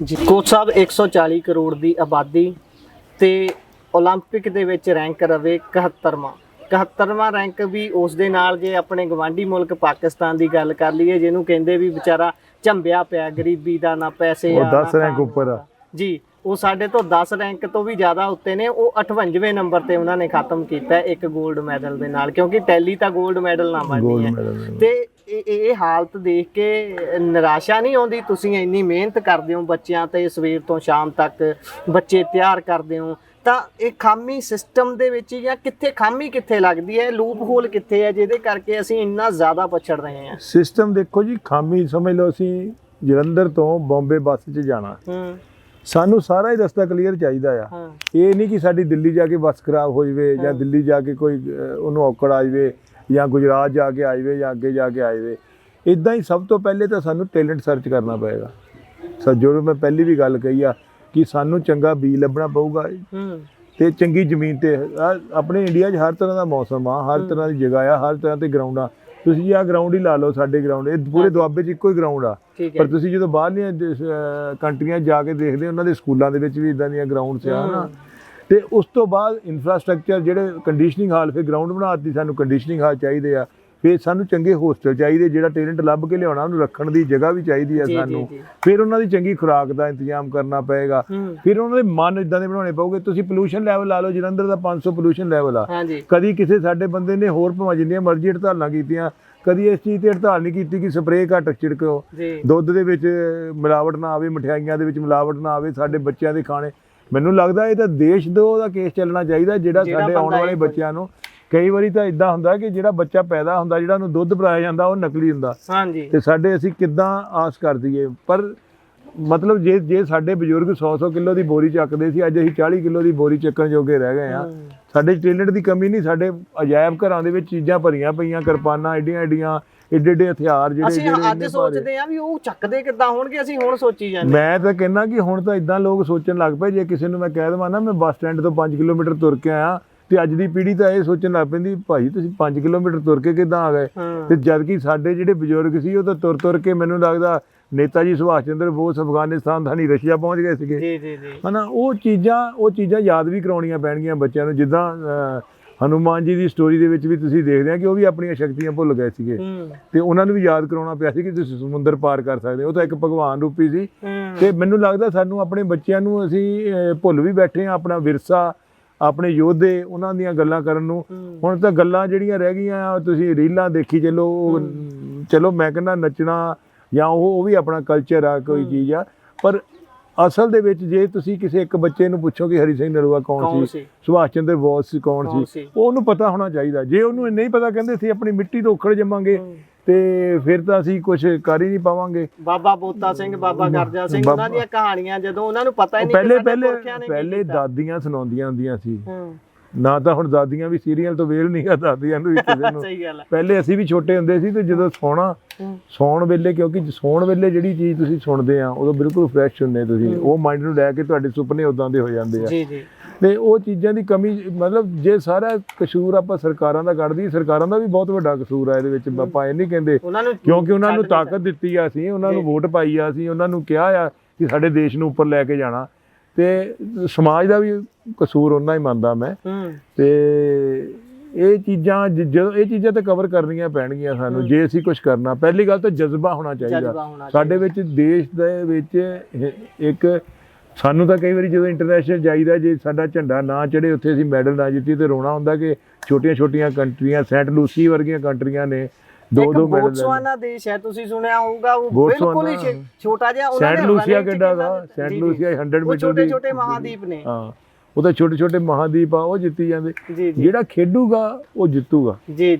ਕੋਚ ਸਾਹਿਬ, 140 ਕਰੋੜ ਦੀ ਆਬਾਦੀ ਤੇ ਓਲੰਪਿਕ ਦੇ ਵਿੱਚ ਰੈਂਕ ਰਵੇ 71ਵਾਂ ਰੈਂਕ ਵੀ ਉਸ ਦੇ ਨਾਲ ਜੇ ਆਪਣੇ ਗਵਾਂਢੀ ਮੁਲਕ ਪਾਕਿਸਤਾਨ ਦੀ ਗੱਲ ਕਰ ਲਈਏ, ਜਿਹਨੂੰ ਕਹਿੰਦੇ ਵੀ ਵਿਚਾਰਾ ਝੰਬਿਆ ਪਿਆ, ਗਰੀਬੀ ਦਾ ਨਾ ਪੈਸੇ ਆ, 10 ਰੈਂਕ ਉੱਪਰ ਆ ਜੀ, ਉਹ ਸਾਡੇ ਤੋਂ 10 ਰੈਂਕ ਤੋਂ ਵੀ ਜ਼ਿਆਦਾ ਉੱਤੇ ਨੇ। ਉਹ 58ਵੇਂ ਨੰਬਰ ਤੇ ਉਹਨਾਂ ਨੇ ਖਤਮ ਕੀਤਾ ਇੱਕ 골ਡ ਮੈਡਲ ਦੇ ਨਾਲ, ਕਿਉਂਕਿ ਟੈਲੀ ਤਾਂ 골ਡ ਮੈਡਲ ਨਾ ਬਣਨੀ ਹੈ। ਤੇ ਇਹ ਹਾਲਤ ਦੇਖ ਕੇ ਨਿਰਾਸ਼ਾ ਨਹੀਂ ਆਉਂਦੀ? ਤੁਸੀਂ ਇੰਨੀ ਮਿਹਨਤ ਕਰਦੇ ਹੋ ਬੱਚਿਆਂ ਤੇ, ਸਵੇਰ ਤੋਂ ਸ਼ਾਮ ਤੱਕ ਬੱਚੇ ਤਿਆਰ ਕਰਦੇ ਹੋ, ਤਾਂ ਇਹ ਖਾਮੀ ਸਿਸਟਮ ਦੇ ਵਿੱਚ ਜਾਂ ਕਿੱਥੇ ਲੱਗਦੀ ਹੈ, ਲੂਪ ਹੋਲ ਕਿੱਥੇ ਹੈ ਜਿਹਦੇ ਕਰਕੇ ਅਸੀਂ ਇੰਨਾ ਜ਼ਿਆਦਾ ਪਛੜ ਰਹੇ ਹਾਂ? ਸਿਸਟਮ ਦੇਖੋ ਜੀ, ਖਾਮੀ ਸਮਝ ਲਓ ਅਸੀਂ ਜਲੰਧਰ ਤੋਂ ਬੰਬੇ ਬੱਸ 'ਚ ਜਾਣਾ, ਸਾਨੂੰ ਸਾਰਾ ਹੀ ਰਸਤਾ ਕਲੀਅਰ ਚਾਹੀਦਾ ਆ। ਇਹ ਨਹੀਂ ਕਿ ਸਾਡੀ ਦਿੱਲੀ ਜਾ ਕੇ ਬੱਸ ਖਰਾਬ ਹੋ ਜਾਵੇ ਜਾਂ ਦਿੱਲੀ ਜਾ ਕੇ ਕੋਈ ਉਹਨੂੰ ਔਕੜ ਆ ਜਾਵੇ ਜਾਂ ਗੁਜਰਾਤ ਜਾ ਕੇ ਆ ਜਾਵੇ ਜਾਂ ਅੱਗੇ ਜਾ ਕੇ ਆ ਜਾਵੇ। ਇੱਦਾਂ ਹੀ ਸਭ ਤੋਂ ਪਹਿਲੇ ਤਾਂ ਸਾਨੂੰ ਟੈਲੈਂਟ ਸਰਚ ਕਰਨਾ ਪਏਗਾ। ਜਦੋਂ ਮੈਂ ਪਹਿਲੀ ਵੀ ਗੱਲ ਕਹੀ ਆ ਕਿ ਸਾਨੂੰ ਚੰਗਾ ਬੀਜ ਲੱਭਣਾ ਪਊਗਾ ਤੇ ਚੰਗੀ ਜ਼ਮੀਨ ਤੇ ਆਪਣੇ ਇੰਡੀਆ 'ਚ ਹਰ ਤਰ੍ਹਾਂ ਦਾ ਮੌਸਮ ਆ, ਹਰ ਤਰ੍ਹਾਂ ਦੀ ਜਗ੍ਹਾ ਆ, ਹਰ ਤਰ੍ਹਾਂ ਦੇ ਗਰਾਊਂਡ ਆ। ਤੁਸੀਂ ਆਹ ਗਰਾਊਂਡ ਹੀ ਲਾ ਲਓ, ਸਾਡੇ ਗਰਾਊਂਡ ਇਹ ਪੂਰੇ ਦੁਆਬੇ 'ਚ ਇੱਕੋ ਹੀ ਗਰਾਊਂਡ ਆ, ਪਰ ਤੁਸੀਂ ਜਦੋਂ ਬਾਹਰਲੀਆਂ ਕੰਟਰੀਆਂ ਜਾ ਕੇ ਦੇਖਦੇ ਉਹਨਾਂ ਦੇ ਸਕੂਲਾਂ ਦੇ ਵਿੱਚ ਵੀ ਇਦਾਂ ਦੀਆਂ ਗਰਾਊਂਡਸ ਆ ਨਾ। ਤੇ ਉਸ ਤੋਂ ਬਾਅਦ ਇਨਫਰਾਸਟ੍ਰਕਚਰ ਜਿਹੜੇ ਕੰਡੀਸ਼ਨਿੰਗ ਹਾਲ, ਫਿਰ ਗਰਾਊਂਡ ਬਣਾ ਦਿੱਤੀ, ਸਾਨੂੰ ਕੰਡੀਸ਼ਨਿੰਗ ਹਾਲ ਚਾਹੀਦੇ ਆ, ਫਿਰ ਸਾਨੂੰ ਚੰਗੇ ਹੋਸਟਲ ਚਾਹੀਦੇ, ਜਿਹੜਾ ਟੈਲੈਂਟ ਲੱਭ ਕੇ ਲਿਆਉਣਾ ਉਹਨੂੰ ਰੱਖਣ ਦੀ ਜਗ੍ਹਾ ਵੀ ਚਾਹੀਦੀ ਆ ਸਾਨੂੰ, ਫਿਰ ਉਹਨਾਂ ਦੀ ਚੰਗੀ ਖੁਰਾਕ ਦਾ ਇੰਤਜ਼ਾਮ ਕਰਨਾ ਪਏਗਾ, ਫਿਰ ਉਹਨਾਂ ਦੇ ਮਨ ਇਦਾਂ ਦੇ ਬਣਾਉਣੇ ਪਊਗੇ। ਤੁਸੀਂ ਪੋਲੂਸ਼ਨ ਲੈਵਲ ਲਾ ਲਓ, ਜਲੰਧਰ ਦਾ 500 ਪੋਲੂਸ਼ਨ ਲੈਵਲ ਆ, ਕਦੀ ਕਿਸੇ ਸਾਡੇ ਬੰਦੇ ਨੇ ਹੋਰ ਭਾਵੇਂ ਜਿੰਨੀਆਂ ਮਰਜ਼ੀ ਹੜਤਾਲਾਂ ਕੀਤੀਆਂ, ਕਦੀ ਇਸ ਚੀਜ਼ ਤੇ ਹੜਤਾਲ ਨਹੀਂ ਕੀਤੀ ਕਿ ਸਪਰੇਅ ਘੱਟ ਛਿੜਕੋ, ਦੁੱਧ ਦੇ ਵਿੱਚ ਮਿਲਾਵਟ ਨਾ ਆਵੇ, ਮਠਿਆਈਆਂ ਦੇ ਵਿੱਚ ਮਿਲਾਵਟ ਨਾ ਆਵੇ, ਸਾਡੇ ਬੱਚਿਆਂ ਦੇ ਖਾਣੇ। ਮੈਨੂੰ ਲੱਗਦਾ ਇਹ ਤਾਂ ਦੇਸ਼ ਦੋ ਦਾ ਕੇਸ ਚੱਲਣਾ ਚਾਹੀਦਾ, ਜਿਹੜਾ ਸਾਡੇ ਆਉਣ ਵਾਲੇ ਬੱਚਿਆਂ ਨੂੰ, ਕਈ ਵਾਰੀ ਤਾਂ ਇਦਾਂ ਹੁੰਦਾ ਕਿ ਜਿਹੜਾ ਬੱਚਾ ਪੈਦਾ ਹੁੰਦਾ, ਜਿਹੜਾ ਉਹਨੂੰ ਦੁੱਧ ਪਿਲਾਇਆ ਜਾਂਦਾ ਉਹ ਨਕਲੀ ਹੁੰਦਾ, ਤੇ ਸਾਡੇ ਅਸੀਂ ਕਿੱਦਾਂ ਆਸ ਕਰ ਦਈਏ। ਪਰ ਮਤਲਬ ਜੇ ਸਾਡੇ ਬਜ਼ੁਰਗ 100 ਕਿਲੋ ਦੀ ਬੋਰੀ ਚੱਕਦੇ ਸੀ, ਅੱਜ ਅਸੀਂ 40 ਕਿਲੋ ਦੀ ਬੋਰੀ ਚੱਕਣ ਜੋਗੇ ਰਹਿ ਗਏ ਆ। ਸਾਡੇ ਟੈਲੈਂਟ ਦੀ ਕਮੀ ਨਹੀਂ, ਸਾਡੇ ਅਜਾਇਬ ਘਰਾਂ ਦੇ ਵਿੱਚ ਚੀਜ਼ਾਂ ਭਰੀਆਂ ਪਈਆਂ, ਕਿਰਪਾਨਾਂ ਏਡੇ ਹਥਿਆਰ ਜਿਹੜੇ ਅਸੀਂ ਅੱਜ ਸੋਚਦੇ ਆ ਵੀ ਉਹ ਚੱਕਦੇ ਕਿੱਦਾਂ ਹੋਣਗੇ, ਅਸੀਂ ਹੁਣ ਸੋਚੀ ਜਾਂਦੇ। ਮੈਂ ਤਾਂ ਕਹਿੰਦਾ ਕਿ ਹੁਣ ਤਾਂ ਇਦਾਂ ਲੋਕ ਸੋਚਣ ਲੱਗ ਪਏ, ਜੇ ਕਿਸੇ ਨੂੰ ਮੈਂ ਕਹਿ ਦੇਵਾਂ ਨਾ ਮੈਂ ਬੱਸ ਸਟੈਂਡ ਤੋਂ 5 ਕਿਲੋਮੀਟਰ ਤੁਰ ਕੇ ਆਇਆ, ਤੇ ਅੱਜ ਦੀ ਪੀੜ੍ਹੀ ਤਾਂ ਇਹ ਸੋਚਣ ਲੱਗ ਪੈਂਦੀ ਭਾਈ ਤੁਸੀਂ 5 ਕਿਲੋਮੀਟਰ ਤੁਰ ਕੇ ਕਿੱਦਾਂ ਆ ਗਏ। ਤੇ ਜਦ ਕਿ ਸਾਡੇ ਜਿਹੜੇ ਬਜ਼ੁਰਗ ਸੀ ਉਹ ਤਾਂ ਤੁਰ ਕੇ, ਮੈਨੂੰ ਲੱਗਦਾ ਨੇਤਾ ਜੀ ਸੁਭਾਸ਼ ਚੰਦਰ ਬੋਸ ਅਫਗਾਨਿਸਤਾਨ ਦਾ ਨਹੀਂ ਰਸ਼ੀਆ ਪਹੁੰਚ ਗਏ ਸੀਗੇ ਹਨਾ। ਉਹ ਚੀਜ਼ਾਂ ਯਾਦ ਵੀ ਕਰਾਉਣੀਆਂ ਪੈਣਗੀਆਂ ਬੱਚਿਆਂ ਨੂੰ। ਜਿੱਦਾਂ ਹਨੂਮਾਨ ਜੀ ਦੀ ਸਟੋਰੀ ਦੇ ਵਿੱਚ ਵੀ ਤੁਸੀਂ ਦੇਖਦੇ ਆ ਕਿ ਉਹ ਵੀ ਆਪਣੀਆਂ ਸ਼ਕਤੀਆਂ ਭੁੱਲ ਗਏ ਸੀਗੇ, ਤੇ ਉਹਨਾਂ ਨੂੰ ਵੀ ਯਾਦ ਕਰਾਉਣਾ ਪਿਆ ਸੀ ਕਿ ਤੁਸੀਂ ਸਮੁੰਦਰ ਪਾਰ ਕਰ ਸਕਦੇ ਹੋ, ਉਹ ਤਾਂ ਇੱਕ ਭਗਵਾਨ ਰੂਪੀ ਸੀ। ਤੇ ਮੈਨੂੰ ਲੱਗਦਾ ਸਾਨੂੰ ਆਪਣੇ ਬੱਚਿਆਂ ਨੂੰ ਅਸੀਂ ਭੁੱਲ ਵੀ ਬੈਠੇ ਆ ਆਪਣਾ ਵਿਰਸਾ, ਆਪਣੇ ਯੋਧੇ, ਉਹਨਾਂ ਦੀਆਂ ਗੱਲਾਂ ਕਰਨ ਨੂੰ। ਹੁਣ ਤਾਂ ਗੱਲਾਂ ਜਿਹੜੀਆਂ ਰਹਿ ਗਈਆਂ, ਤੁਸੀਂ ਰੀਲਾਂ ਦੇਖੀ ਚਲੋ ਮੈਂ ਕਹਿੰਦਾ ਨੱਚਣਾ ਜਾਂ ਉਹ ਵੀ ਆਪਣਾ ਕਲਚਰ ਆ, ਕੋਈ ਚੀਜ਼ ਆ, ਪਰ ਅਸਲ ਦੇ ਵਿੱਚ ਜੇ ਤੁਸੀਂ ਕਿਸੇ ਇੱਕ ਬੱਚੇ ਨੂੰ ਪੁੱਛੋ ਕਿ ਹਰੀ ਸਿੰਘ ਨਲੂਆ ਕੌਣ ਸੀ, ਸੁਭਾਸ਼ ਚੰਦਰ ਬੋਸ ਕੌਣ ਸੀ, ਉਹਨੂੰ ਪਤਾ ਹੋਣਾ ਚਾਹੀਦਾ। ਜੇ ਉਹਨੂੰ ਨਹੀਂ ਪਤਾ, ਕਹਿੰਦੇ ਸੀ ਆਪਣੀ ਮਿੱਟੀ ਤੋਂ ਉਖੜ ਜੰਮਾਂਗੇ, ਤੇ ਫਿਰ ਤਾਂ ਅਸੀਂ ਕੁਝ ਕਰ ਹੀ ਨਹੀਂ ਪਾਵਾਂਗੇ। ਬਾਬਾ ਬੋਤਾ ਸਿੰਘ, ਬਾਬਾ ਗਰਜਾ ਸਿੰਘ, ਉਹਨਾਂ ਦੀਆਂ ਕਹਾਣੀਆਂ ਜਦੋਂ ਉਹਨਾਂ ਨੂੰ ਪਤਾ ਹੀ ਨਹੀਂ, ਪਹਿਲੇ ਦਾਦੀਆਂ ਸੁਣਾਉਂਦੀਆਂ ਹੁੰਦੀਆਂ ਸੀ ਨਾ, ਤਾਂ ਹੁਣ ਦਾਦੀਆਂ ਵੀ ਸੀਰੀਅਲ ਤੋਂ ਵੇਲ ਨਹੀਂ ਆ ਦਾਦੀਆਂ ਨੂੰ ਕਿਸੇ ਨੂੰ। ਪਹਿਲੇ ਅਸੀਂ ਵੀ ਛੋਟੇ ਹੁੰਦੇ ਸੀ ਤੇ ਜਦੋਂ ਸੌਣ ਵੇਲੇ, ਕਿਉਂਕਿ ਸੌਣ ਵੇਲੇ ਜਿਹੜੀ ਚੀਜ਼ ਤੁਸੀਂ ਸੁਣਦੇ ਆ ਉਦੋਂ ਬਿਲਕੁਲ ਫਰੈਸ਼ ਹੁੰਦੇ ਤੁਸੀਂ, ਉਹ ਮਾਈਂਡ ਨੂੰ ਲੈ ਕੇ ਤੁਹਾਡੇ ਸੁਪਨੇ ਉਦਾਂ ਦੇ ਹੋ ਜਾਂਦੇ ਆ। ਤੇ ਉਹ ਚੀਜ਼ਾਂ ਦੀ ਕਮੀ, ਮਤਲਬ ਜੇ ਸਾਰਾ ਕਸੂਰ ਆਪਾਂ ਸਰਕਾਰਾਂ ਦਾ ਕੱਢ ਦਈਏ, ਸਰਕਾਰਾਂ ਦਾ ਵੀ ਬਹੁਤ ਵੱਡਾ ਕਸੂਰ ਆ ਇਹਦੇ ਵਿੱਚ। ਆਪਾਂ ਇਹ ਨਹੀਂ ਕਹਿੰਦੇ, ਕਿਉਂਕਿ ਉਹਨਾਂ ਨੂੰ ਤਾਕਤ ਦਿੱਤੀ ਆ, ਅਸੀਂ ਉਹਨਾਂ ਨੂੰ ਵੋਟ ਪਾਈ ਆ, ਅਸੀਂ ਉਹਨਾਂ ਨੂੰ ਕਿਹਾ ਆ ਕਿ ਸਾਡੇ ਦੇਸ਼ ਨੂੰ ਉੱਪਰ ਲੈ ਕੇ ਜਾਣਾ, ਤੇ ਸਮਾਜ ਦਾ ਵੀ ਕਸੂਰ ਉਹਨਾਂ ਹੀ ਮੰਨਦਾ ਮੈਂ। ਤੇ ਇਹ ਚੀਜ਼ਾਂ ਤਾਂ ਕਵਰ ਕਰਨੀਆਂ ਪੈਣਗੀਆਂ ਸਾਨੂੰ ਜੇ ਅਸੀਂ ਕੁਝ ਕਰਨਾ। ਪਹਿਲੀ ਗੱਲ ਤਾਂ ਜਜ਼ਬਾ ਹੋਣਾ ਚਾਹੀਦਾ ਸਾਡੇ ਵਿੱਚ, ਦੇਸ਼ ਦੇ ਵਿੱਚ। ਇੱਕ ਸਾਨੂੰ ਤਾਂ ਕਈ ਵਾਰੀ ਜਦੋਂ ਇੰਟਰਨੈਸ਼ਨਲ ਜਾਈਦਾ, ਜੇ ਸਾਡਾ ਝੰਡਾ ਨਾ ਚੜੇ, ਉੱਥੇ ਅਸੀਂ ਮੈਡਲ ਨਾ ਜਿੱਤੀ, ਤੇ ਰੋਣਾ ਹੁੰਦਾ ਕਿ ਛੋਟੀਆਂ ਕੰਟਰੀਆਂ, ਸੈਂਟ ਲੂਸੀ ਵਰਗੀਆਂ ਕੰਟਰੀਆਂ ਨੇ 2 ਮੈਡਲ। ਬੋਤਸਵਾਨਾ ਦੇਸ਼ ਹੈ, ਤੁਸੀਂ ਸੁਣਿਆ ਹੋਊਗਾ, ਉਹ ਬਿਲਕੁਲ ਹੀ ਛੋਟਾ ਜਿਹਾ। ਸੈਂਟ ਲੂਸੀਆ ਕਿੱਡਾ ਦਾ, ਸੈਂਟ ਲੂਸੀਆ 100 ਮੀਟਰ ਦੀ, ਛੋਟੇ ਮਹਾਦੀਪ ਨੇ। ਹਾਂ, ਉਹ ਤਾਂ ਛੋਟੇ ਮਹਾਦੀਪ ਆ, ਉਹ ਜਿੱਤੀ ਜਾਂਦੇ। ਜਿਹੜਾ ਖੇਡੂਗਾ ਉਹ ਜਿੱਤੂਗਾ।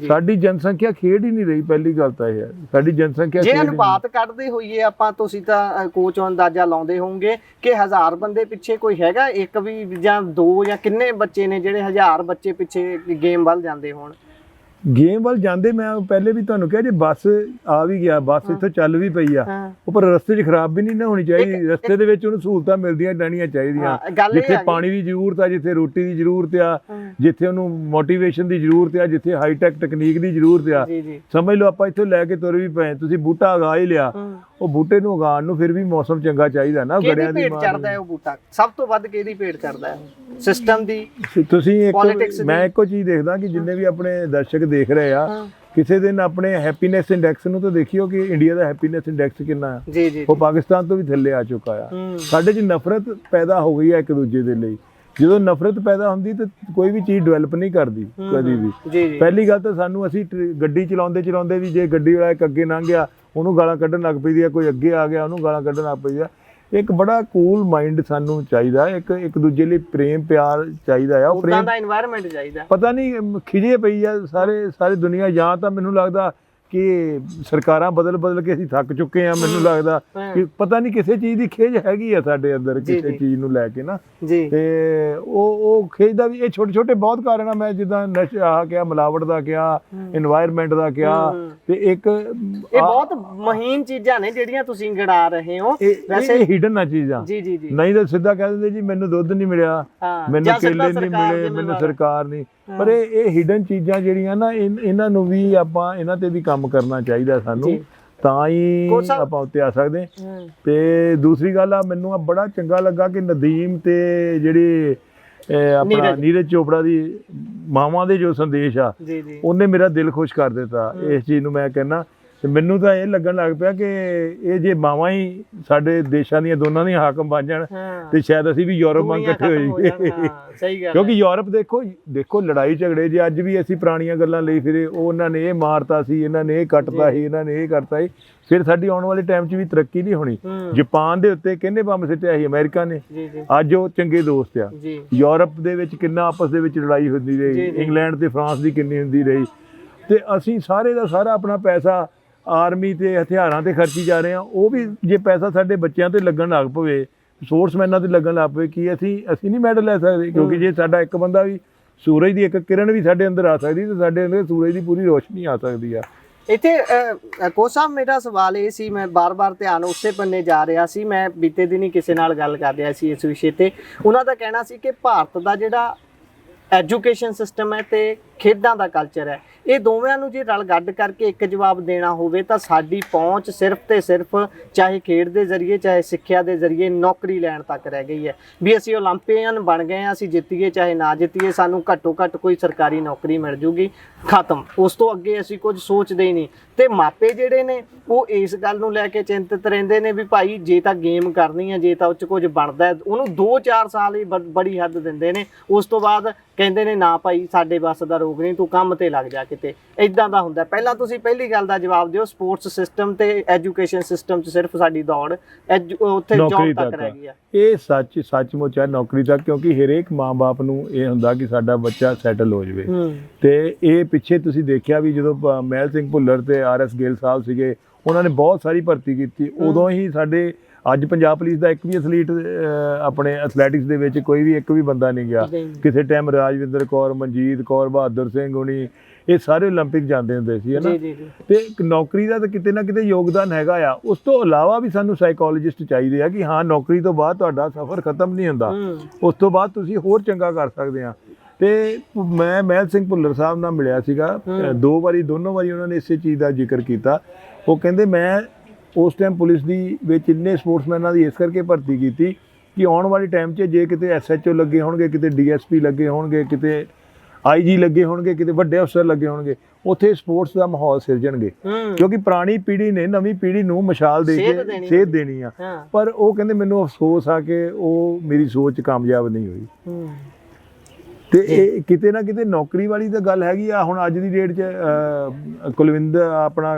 ਸਾਡੀ ਜਨਸੰਖਿਆ ਖੇਡ ਹੀ ਨਹੀਂ ਰਹੀ, ਪਹਿਲੀ ਗੱਲ ਤਾਂ ਇਹ ਹੈ, ਸਾਡੀ ਜਨਸੰਖਿਆ। ਜੇ ਅਨੁਪਾਤ ਕੱਢਦੇ ਹੋਈਏ ਆਪਾਂ, ਤੁਸੀਂ ਤਾਂ ਕੋਚ ਅੰਦਾਜ਼ਾ ਲਾਉਂਦੇ ਹੋਵੋਗੇ ਕਿ 1000 ਬੰਦੇ ਪਿੱਛੇ ਕੋਈ ਹੈਗਾ ਇੱਕ ਵੀ, ਜਾਂ 2, ਜਾਂ ਕਿੰਨੇ ਬੱਚੇ ਨੇ ਜਿਹੜੇ 1000 ਬੱਚੇ ਪਿੱਛੇ ਗੇਮ ਵੱਲ ਜਾਂਦੇ ਹੋਣ? ਗੇਮ ਵੱਲ ਜਾਂਦੇ, ਮੈਂ ਪਹਿਲੇ ਵੀ ਤੁਹਾਨੂੰ ਕਿਹਾ, ਜੇ ਬੱਸ ਆ ਵੀ ਗਿਆ, ਬੱਸ ਇੱਥੋਂ ਚੱਲ ਵੀ ਪਈ ਆ, ਉਹ ਪਰ ਰਸਤੇ 'ਚ ਖਰਾਬ ਵੀ ਨਹੀਂ ਨਾ ਹੋਣੀ ਚਾਹੀਦੀ। ਰਸਤੇ ਦੇ ਵਿੱਚ ਉਹਨੂੰ ਸਹੂਲਤਾਂ ਮਿਲਦੀਆਂ ਰਹਿਣੀਆਂ ਚਾਹੀਦੀਆਂ, ਜਿੱਥੇ ਪਾਣੀ ਦੀ ਜ਼ਰੂਰਤ ਆ, ਜਿੱਥੇ ਰੋਟੀ ਦੀ ਜ਼ਰੂਰਤ ਆ, ਜਿੱਥੇ ਉਹਨੂੰ ਮੋਟੀਵੇਸ਼ਨ ਦੀ ਜ਼ਰੂਰਤ ਆ, ਜਿੱਥੇ ਹਾਈਟੈਕ ਟੈਕਨੀਕ ਦੀ ਜ਼ਰੂਰਤ ਆ। ਸਮਝ ਲਓ ਆਪਾਂ ਇੱਥੋਂ ਲੈ ਕੇ ਤੁਰ ਵੀ ਪਏ, ਤੁਸੀਂ ਬੂਟਾ ਉਗਾ ਹੀ ਲਿਆ, ਉਹ ਬੂਟੇ ਨੂੰ ਉਗਾਉਣ ਨੂੰ ਫਿਰ ਵੀ ਮੌਸਮ ਚੰਗਾ ਚਾਹੀਦਾ ਨਾ। ਗੜਿਆਂ ਦੀ ਚੜਦਾ ਹੈ ਉਹ ਬੂਟਾ, ਸਭ ਤੋਂ ਵੱਧ ਕਿਹਦੀ ਭੇਟ ਚੜਦਾ ਹੈ? ਸਿਸਟਮ ਦੀ। ਤੁਸੀਂ ਮੈਂ ਇੱਕੋ ਚੀਜ਼ ਦੇਖਦਾ ਕਿ ਜਿੰਨੇ ਵੀ ਆਪਣੇ ਦਰਸ਼ਕ ਦੇਖ ਰਹੇ ਆ, ਕਿਸੇ ਦਿਨ ਆਪਣੇ ਹੈਪੀਨੈਸ ਇੰਡੈਕਸ ਨੂੰ ਤਾਂ ਦੇਖਿਓ ਕਿ ਇੰਡੀਆ ਦਾ ਹੈਪੀਨੈਸ ਇੰਡੈਕਸ ਕਿੰਨਾ ਆ। ਉਹ ਪਾਕਿਸਤਾਨ ਤੋਂ ਵੀ ਥੱਲੇ ਆ ਚੁੱਕਾ ਆ। ਸਾਡੇ 'ਚ ਨਫ਼ਰਤ ਪੈਦਾ ਹੋ ਗਈ ਆ ਇੱਕ ਦੂਜੇ ਦੇ ਲਈ। ਜਦੋਂ ਨਫ਼ਰਤ ਪੈਦਾ ਹੁੰਦੀ ਤਾਂ ਕੋਈ ਵੀ ਚੀਜ਼ ਡਿਵੈਲਪ ਨਹੀਂ ਕਰਦੀ ਕਦੀ ਵੀ। ਪਹਿਲੀ ਗੱਲ ਤਾਂ ਸਾਨੂੰ, ਅਸੀਂ ਗੱਡੀ ਚਲਾਉਂਦੇ ਵੀ, ਜੇ ਗੱਡੀ ਵਾਲਾ ਇੱਕ ਅੱਗੇ ਲੰਘ ਗਿਆ ਉਹਨੂੰ ਗਾਲਾਂ ਕੱਢਣ ਲੱਗ ਪਈਦੀ ਆ, ਕੋਈ ਅੱਗੇ ਆ ਗਿਆ ਉਹਨੂੰ ਗਾਲਾਂ ਕੱਢਣ ਲੱਗ ਪਈਦੀ ਆ। ਇੱਕ ਬੜਾ ਕੂਲ ਮਾਈਂਡ ਸਾਨੂੰ ਚਾਹੀਦਾ, ਇੱਕ ਦੂਜੇ ਲਈ ਪ੍ਰੇਮ ਪਿਆਰ ਚਾਹੀਦਾ ਆ। ਉਹ ਦਾ এনवायरमेंट ਚਾਹੀਦਾ। ਪਤਾ ਨਹੀਂ ਖਿਜੇ ਪਈ ਆ ਸਾਰੀ ਦੁਨੀਆ, ਜਾਂ ਤਾਂ ਮੈਨੂੰ ਲੱਗਦਾ ਕਿ ਸਰਕਾਰਾਂ ਬਦਲ ਕੇ ਅਸੀਂ ਥੱਕ ਚੁੱਕੇ ਆ। ਮੈਨੂੰ ਲੱਗਦਾ ਕਿ ਪਤਾ ਨਹੀਂ ਕਿਸੇ ਚੀਜ਼ ਦੀ ਖੇਜ ਹੈਗੀ ਆ ਸਾਡੇ ਅੰਦਰ, ਕਿਸੇ ਚੀਜ਼ ਨੂੰ ਲੈ ਕੇ ਨਾ ਜੀ। ਤੇ ਉਹ ਖੇਜ ਦਾ ਵੀ ਇਹ ਛੋਟੇ ਬਹੁਤ ਕਾਰਨ ਆ। ਮੈਂ ਜਿੱਦਾਂ ਨਸ਼ਾ ਕਿਹਾ, ਮਿਲਾਵਟ ਦਾ ਕਿਹਾ, এনवायरमेंट ਦਾ ਕਿਹਾ, ਤੇ ਇੱਕ ਇਹ ਬਹੁਤ ਮਹੀਨ ਚੀਜ਼ਾਂ ਨੇ ਜਿਹੜੀਆਂ ਤੁਸੀਂ ਗਿਣਾ ਰਹੇ ਹੋ। ਵੈਸੇ ਹਿਡਨ ਆ ਚੀਜ਼ਾਂ। ਜੀ ਜੀ ਜੀ। ਨਹੀਂ ਤਾਂ ਸਿੱਧਾ ਕਹਿ ਦਿੰਦੇ ਜੀ ਮੈਨੂੰ ਦੁੱਧ ਨਹੀਂ ਮਿਲਿਆ, ਮੈਨੂੰ ਕੇਲੇ ਨਹੀਂ ਮਿਲੇ, ਮੈਨੂੰ ਸਰਕਾਰ ਨਹੀਂ। ਪਰ ਇਹ ਹਿਡਨ ਚੀਜ਼ਾਂ ਜਿਹੜੀਆਂ ਨਾ, ਇਹਨਾਂ ਨੂੰ ਵੀ ਆਪਾਂ ਇਹਨਾਂ ਤੇ ਵੀ ਕੰਮ ਕਰਨਾ ਚਾਹੀਦਾ ਸਾਨੂੰ, ਤਾਂ ਹੀ ਆਪਾਂ ਉੱਤੇ ਆ ਸਕਦੇ। ਤੇ ਦੂਸਰੀ ਗੱਲ ਆ, ਮੈਨੂੰ ਆ ਬੜਾ ਚੰਗਾ ਲੱਗਾ ਕਿ ਨਦੀਮ ਤੇ ਜਿਹੜੀ ਆਪਣਾ ਨੀਰਜ ਚੋਪੜਾ ਦੀ ਮਾਵਾਂ ਦੇ ਜੋ ਸੰਦੇਸ਼ ਆ, ਉਹਨੇ ਮੇਰਾ ਦਿਲ ਖੁਸ਼ ਕਰ ਦਿੱਤਾ। ਇਸ ਚੀਜ਼ ਨੂੰ ਮੈਂ ਕਹਿੰਦਾ, ਤੇ ਮੈਨੂੰ ਤਾਂ ਇਹ ਲੱਗਣ ਲੱਗ ਪਿਆ ਕਿ ਇਹ ਜੇ ਮਾਵਾਂ ਹੀ ਸਾਡੇ ਦੇਸ਼ਾਂ ਦੀਆਂ ਦੋਨਾਂ ਦੀਆਂ ਹਾਕਮ ਬਣ ਜਾਣ ਤੇ ਸ਼ਾਇਦ ਅਸੀਂ ਵੀ ਯੂਰਪ ਵਾਂਗ ਇਕੱਠੇ ਹੋ ਜਾਈਏ। ਕਿਉਂਕਿ ਯੂਰਪ ਦੇਖੋ ਲੜਾਈ ਝਗੜੇ ਜੇ ਅੱਜ ਵੀ ਅਸੀਂ ਪੁਰਾਣੀਆਂ ਗੱਲਾਂ ਲਈ ਫਿਰੇ, ਉਹ ਉਹਨਾਂ ਨੇ ਇਹ ਮਾਰਤਾ ਸੀ, ਇਹਨਾਂ ਨੇ ਇਹ ਕੱਟਤਾ ਸੀ, ਇਹਨਾਂ ਨੇ ਇਹ ਕਰਤਾ ਸੀ, ਫਿਰ ਸਾਡੀ ਆਉਣ ਵਾਲੇ ਟਾਈਮ 'ਚ ਵੀ ਤਰੱਕੀ ਨਹੀਂ ਹੋਣੀ। ਜਾਪਾਨ ਦੇ ਉੱਤੇ ਕਿੰਨੇ ਬੰਬ ਸਿੱਟਿਆ ਸੀ ਅਮਰੀਕਾ ਨੇ, ਅੱਜ ਉਹ ਚੰਗੇ ਦੋਸਤ ਆ। ਯੂਰਪ ਦੇ ਵਿੱਚ ਕਿੰਨਾ ਆਪਸ ਦੇ ਵਿੱਚ ਲੜਾਈ ਹੁੰਦੀ ਰਹੀ, ਇੰਗਲੈਂਡ ਤੇ ਫਰਾਂਸ ਦੀ ਕਿੰਨੀ ਹੁੰਦੀ ਰਹੀ, ਤੇ ਅਸੀਂ ਸਾਰੇ ਦਾ ਸਾਰਾ ਆਪਣਾ ਪੈਸਾ ਆਰਮੀ ਤੇ ਹਥਿਆਰਾਂ ਤੇ ਖਰਚੀ ਜਾ ਰਹੇ ਹਾਂ। ਉਹ ਵੀ ਜੇ ਪੈਸਾ ਸਾਡੇ ਬੱਚਿਆਂ ਤੇ ਲੱਗਣ ਲੱਗ ਪਵੇ, ਸਪੋਰਟਸਮੈਨਾਂ ਤੇ ਲੱਗਣ ਲੱਗ ਪਵੇ, ਕਿ ਅਸੀਂ ਨਹੀਂ ਮੈਡਲ ਲੈ ਸਕਦੇ। ਕਿਉਂਕਿ ਜੇ ਸਾਡਾ ਇੱਕ ਬੰਦਾ ਵੀ, ਸੂਰਜ ਦੀ ਇੱਕ ਕਿਰਨ ਵੀ ਸਾਡੇ ਅੰਦਰ ਆ ਸਕਦੀ, ਤੇ ਸਾਡੇ ਅੰਦਰ ਸੂਰਜ ਦੀ ਪੂਰੀ ਰੋਸ਼ਨੀ ਆ ਸਕਦੀ ਆ। ਇੱਥੇ ਕੋਚ ਸਾਹਿਬ, ਮੇਰਾ ਸਵਾਲ ਇਹ ਸੀ, ਮੈਂ ਬਾਰ-ਬਾਰ ਧਿਆਨ ਉਸੇ ਪੰਨੇ ਜਾ ਰਿਹਾ ਸੀ। ਮੈਂ ਬੀਤੇ ਦਿਨ ਹੀ ਕਿਸੇ ਨਾਲ ਗੱਲ ਕਰ ਰਿਹਾ ਸੀ ਇਸ ਵਿਸ਼ੇ ਤੇ। ਉਹਨਾਂ ਦਾ ਕਹਿਣਾ ਸੀ ਕਿ ਭਾਰਤ ਦਾ ਜਿਹੜਾ ਐਜੂਕੇਸ਼ਨ ਸਿਸਟਮ ਹੈ ਤੇ ਖੇਡਾਂ ਦਾ ਕਲਚਰ ਹੈ, ਇਹ ਦੋਵਾਂ ਨੂੰ ਜੇ ਰਲ ਗੱਡ ਕਰਕੇ ਇੱਕ ਜਵਾਬ ਦੇਣਾ ਹੋਵੇ ਤਾਂ ਸਾਡੀ ਪਹੁੰਚ ਸਿਰਫ ਤੇ ਸਿਰਫ ਚਾਹੇ ਖੇਡ ਦੇ ਜ਼ਰੀਏ, ਚਾਹੇ ਸਿੱਖਿਆ ਦੇ ਜ਼ਰੀਏ ਨੌਕਰੀ ਲੈਣ ਤੱਕ ਰਹਿ ਗਈ ਹੈ। ਵੀ ਅਸੀਂ ਓਲੰਪੀਅਨ ਬਣ ਗਏ ਹਾਂ, ਅਸੀਂ ਜਿੱਤੀਏ ਚਾਹੇ ਨਾ ਜਿੱਤੀਏ, ਸਾਨੂੰ ਘੱਟੋ ਘੱਟ ਕੋਈ ਸਰਕਾਰੀ ਨੌਕਰੀ ਮਿਲ ਜੂਗੀ, ਖਤਮ। ਉਸ ਤੋਂ ਅੱਗੇ ਅਸੀਂ ਕੁਝ ਸੋਚਦੇ ਹੀ ਨਹੀਂ। ਤੇ ਮਾਪੇ ਜਿਹੜੇ ਨੇ ਉਹ ਇਸ ਗੱਲ ਨੂੰ ਲੈ ਕੇ ਚਿੰਤਤ ਰਹਿੰਦੇ ਨੇ ਵੀ ਭਾਈ ਜੇ ਤਾਂ ਗੇਮ ਕਰਨੀ ਹੈ, ਜੇ ਤਾਂ ਉਹ 'ਚ ਕੁਝ ਬਣਦਾ ਹੈ, ਉਹਨੂੰ 2-4 ਸਾਲ ਹੀ ਬੜੀ ਹੱਦ ਦਿੰਦੇ ਨੇ। ਉਸ ਤੋਂ ਬਾਅਦ ਕਹਿੰਦੇ ਨੇ ਨਾ ਭਾਈ ਸਾਡੇ ਬੱਸ ਦਾ ਰੋਗ ਨਹੀਂ, ਤੂੰ ਕੰਮ ਤੇ ਲੱਗ ਜਾ ਕਿਤੇ। ਇਦਾਂ ਦਾ ਹੁੰਦਾ। ਪਹਿਲਾਂ ਤੁਸੀਂ ਪਹਿਲੀ ਗੱਲ ਦਾ ਜਵਾਬ ਦਿਓ, ਸਪੋਰਟਸ ਸਿਸਟਮ ਤੇ ਐਜੂਕੇਸ਼ਨ ਸਿਸਟਮ 'ਚ ਸਿਰਫ ਸਾਡੀ ਦੌੜ ਉੱਥੇ ਜੌਬ ਤੱਕ ਰਹਿ ਗਈ ਆ। ਇਹ ਸੱਚਮੁੱਚ ਹੈ, ਨੌਕਰੀ ਤੱਕ। ਕਿਉਂਕਿ ਹਰੇਕ ਮਾਂ-ਬਾਪ ਨੂੰ ਇਹ ਹੁੰਦਾ ਕਿ ਸਾਡਾ ਬੱਚਾ ਸੈਟਲ ਹੋ ਜਾਵੇ। ਤੇ ਇਹ ਪਿੱਛੇ ਤੁਸੀਂ ਦੇਖਿਆ ਵੀ ਜਦੋਂ ਮਹਿਲ ਸਿੰਘ ਭੁੱਲਰ ਤੇ RS ਗਿੱਲ ਸਾਹਿਬ ਸੀਗੇ, ਉਹਨਾਂ ਨੇ ਬਹੁਤ ਸਾਰੀ ਭਰਤੀ ਕੀਤੀ। ਉਦੋਂ ਹੀ ਸਾਡੇ ਅੱਜ ਪੰਜਾਬ ਪੁਲਿਸ ਦਾ ਇੱਕ ਵੀ ਐਥਲੀਟ, ਆਪਣੇ ਐਥਲੈਟਿਕਸ ਦੇ ਵਿੱਚ ਕੋਈ ਵੀ ਇੱਕ ਵੀ ਬੰਦਾ ਨਹੀਂ ਗਿਆ। ਕਿਸੇ ਟਾਈਮ ਰਾਜਵਿੰਦਰ ਕੌਰ, ਮਨਜੀਤ ਕੌਰ, ਬਹਾਦਰ ਸਿੰਘ ਹੋਣੀ, ਇਹ ਸਾਰੇ ਓਲੰਪਿਕ ਜਾਂਦੇ ਹੁੰਦੇ ਸੀ, ਹੈ ਨਾ। ਤੇ ਨੌਕਰੀ ਦਾ ਤਾਂ ਕਿਤੇ ਨਾ ਕਿਤੇ ਯੋਗਦਾਨ ਹੈਗਾ ਆ। ਉਸ ਤੋਂ ਇਲਾਵਾ ਵੀ ਸਾਨੂੰ ਸਾਈਕੋਲੋਜਿਸਟ ਚਾਹੀਦੇ ਆ ਕਿ ਹਾਂ, ਨੌਕਰੀ ਤੋਂ ਬਾਅਦ ਤੁਹਾਡਾ ਸਫ਼ਰ ਖਤਮ ਨਹੀਂ ਹੁੰਦਾ, ਉਸ ਤੋਂ ਬਾਅਦ ਤੁਸੀਂ ਹੋਰ ਚੰਗਾ ਕਰ ਸਕਦੇ ਆ। ਤੇ ਮੈਂ ਮਹਿਲ ਸਿੰਘ ਭੁੱਲਰ ਸਾਹਿਬ ਨਾਲ ਮਿਲਿਆ ਸੀਗਾ 2 ਵਾਰੀ, ਦੋਨੋਂ ਵਾਰੀ ਉਹਨਾਂ ਨੇ ਇਸੇ ਚੀਜ਼ ਦਾ ਜ਼ਿਕਰ ਕੀਤਾ। ਉਹ ਕਹਿੰਦੇ ਮੈਂ ਉਸ ਟਾਈਮ ਪੁਲਿਸ ਦੀ ਵਿੱਚ ਇੰਨੇ ਸਪੋਰਟਸਮੈਨਾਂ ਦੀ ਇਸ ਕਰਕੇ ਭਰਤੀ ਕੀਤੀ ਕਿ ਆਉਣ ਵਾਲੇ ਟਾਈਮ 'ਚ ਜੇ ਕਿਤੇ SHO ਲੱਗੇ ਹੋਣਗੇ, ਕਿਤੇ DSP ਲੱਗੇ ਹੋਣਗੇ, ਕਿਤੇ IG ਲੱਗੇ ਹੋਣਗੇ, ਕਿਤੇ ਵੱਡੇ ਅਫਸਰ ਲੱਗੇ ਹੋਣਗੇ, ਉੱਥੇ ਸਪੋਰਟਸ ਦਾ ਮਾਹੌਲ ਸਿਰਜਣਗੇ। ਕਿਉਂਕਿ ਪੁਰਾਣੀ ਪੀੜ੍ਹੀ ਨੇ ਨਵੀਂ ਪੀੜ੍ਹੀ ਨੂੰ ਮਸ਼ਾਲ ਦੇ ਕੇ ਸੇਧ ਦੇਣੀ ਆ। ਪਰ ਉਹ ਕਹਿੰਦੇ ਮੈਨੂੰ ਅਫਸੋਸ ਆ ਕਿ ਉਹ ਮੇਰੀ ਸੋਚ ਕਾਮਯਾਬ ਨਹੀਂ ਹੋਈ। ਤੇ ਇਹ ਕਿਤੇ ਨਾ ਕਿਤੇ ਨੌਕਰੀ ਵਾਲੀ ਤਾਂ ਗੱਲ ਹੈਗੀ ਆ। ਹੁਣ ਅੱਜ ਦੀ ਡੇਟ 'ਚ ਕੁਲਵਿੰਦਰ ਆਪਣਾ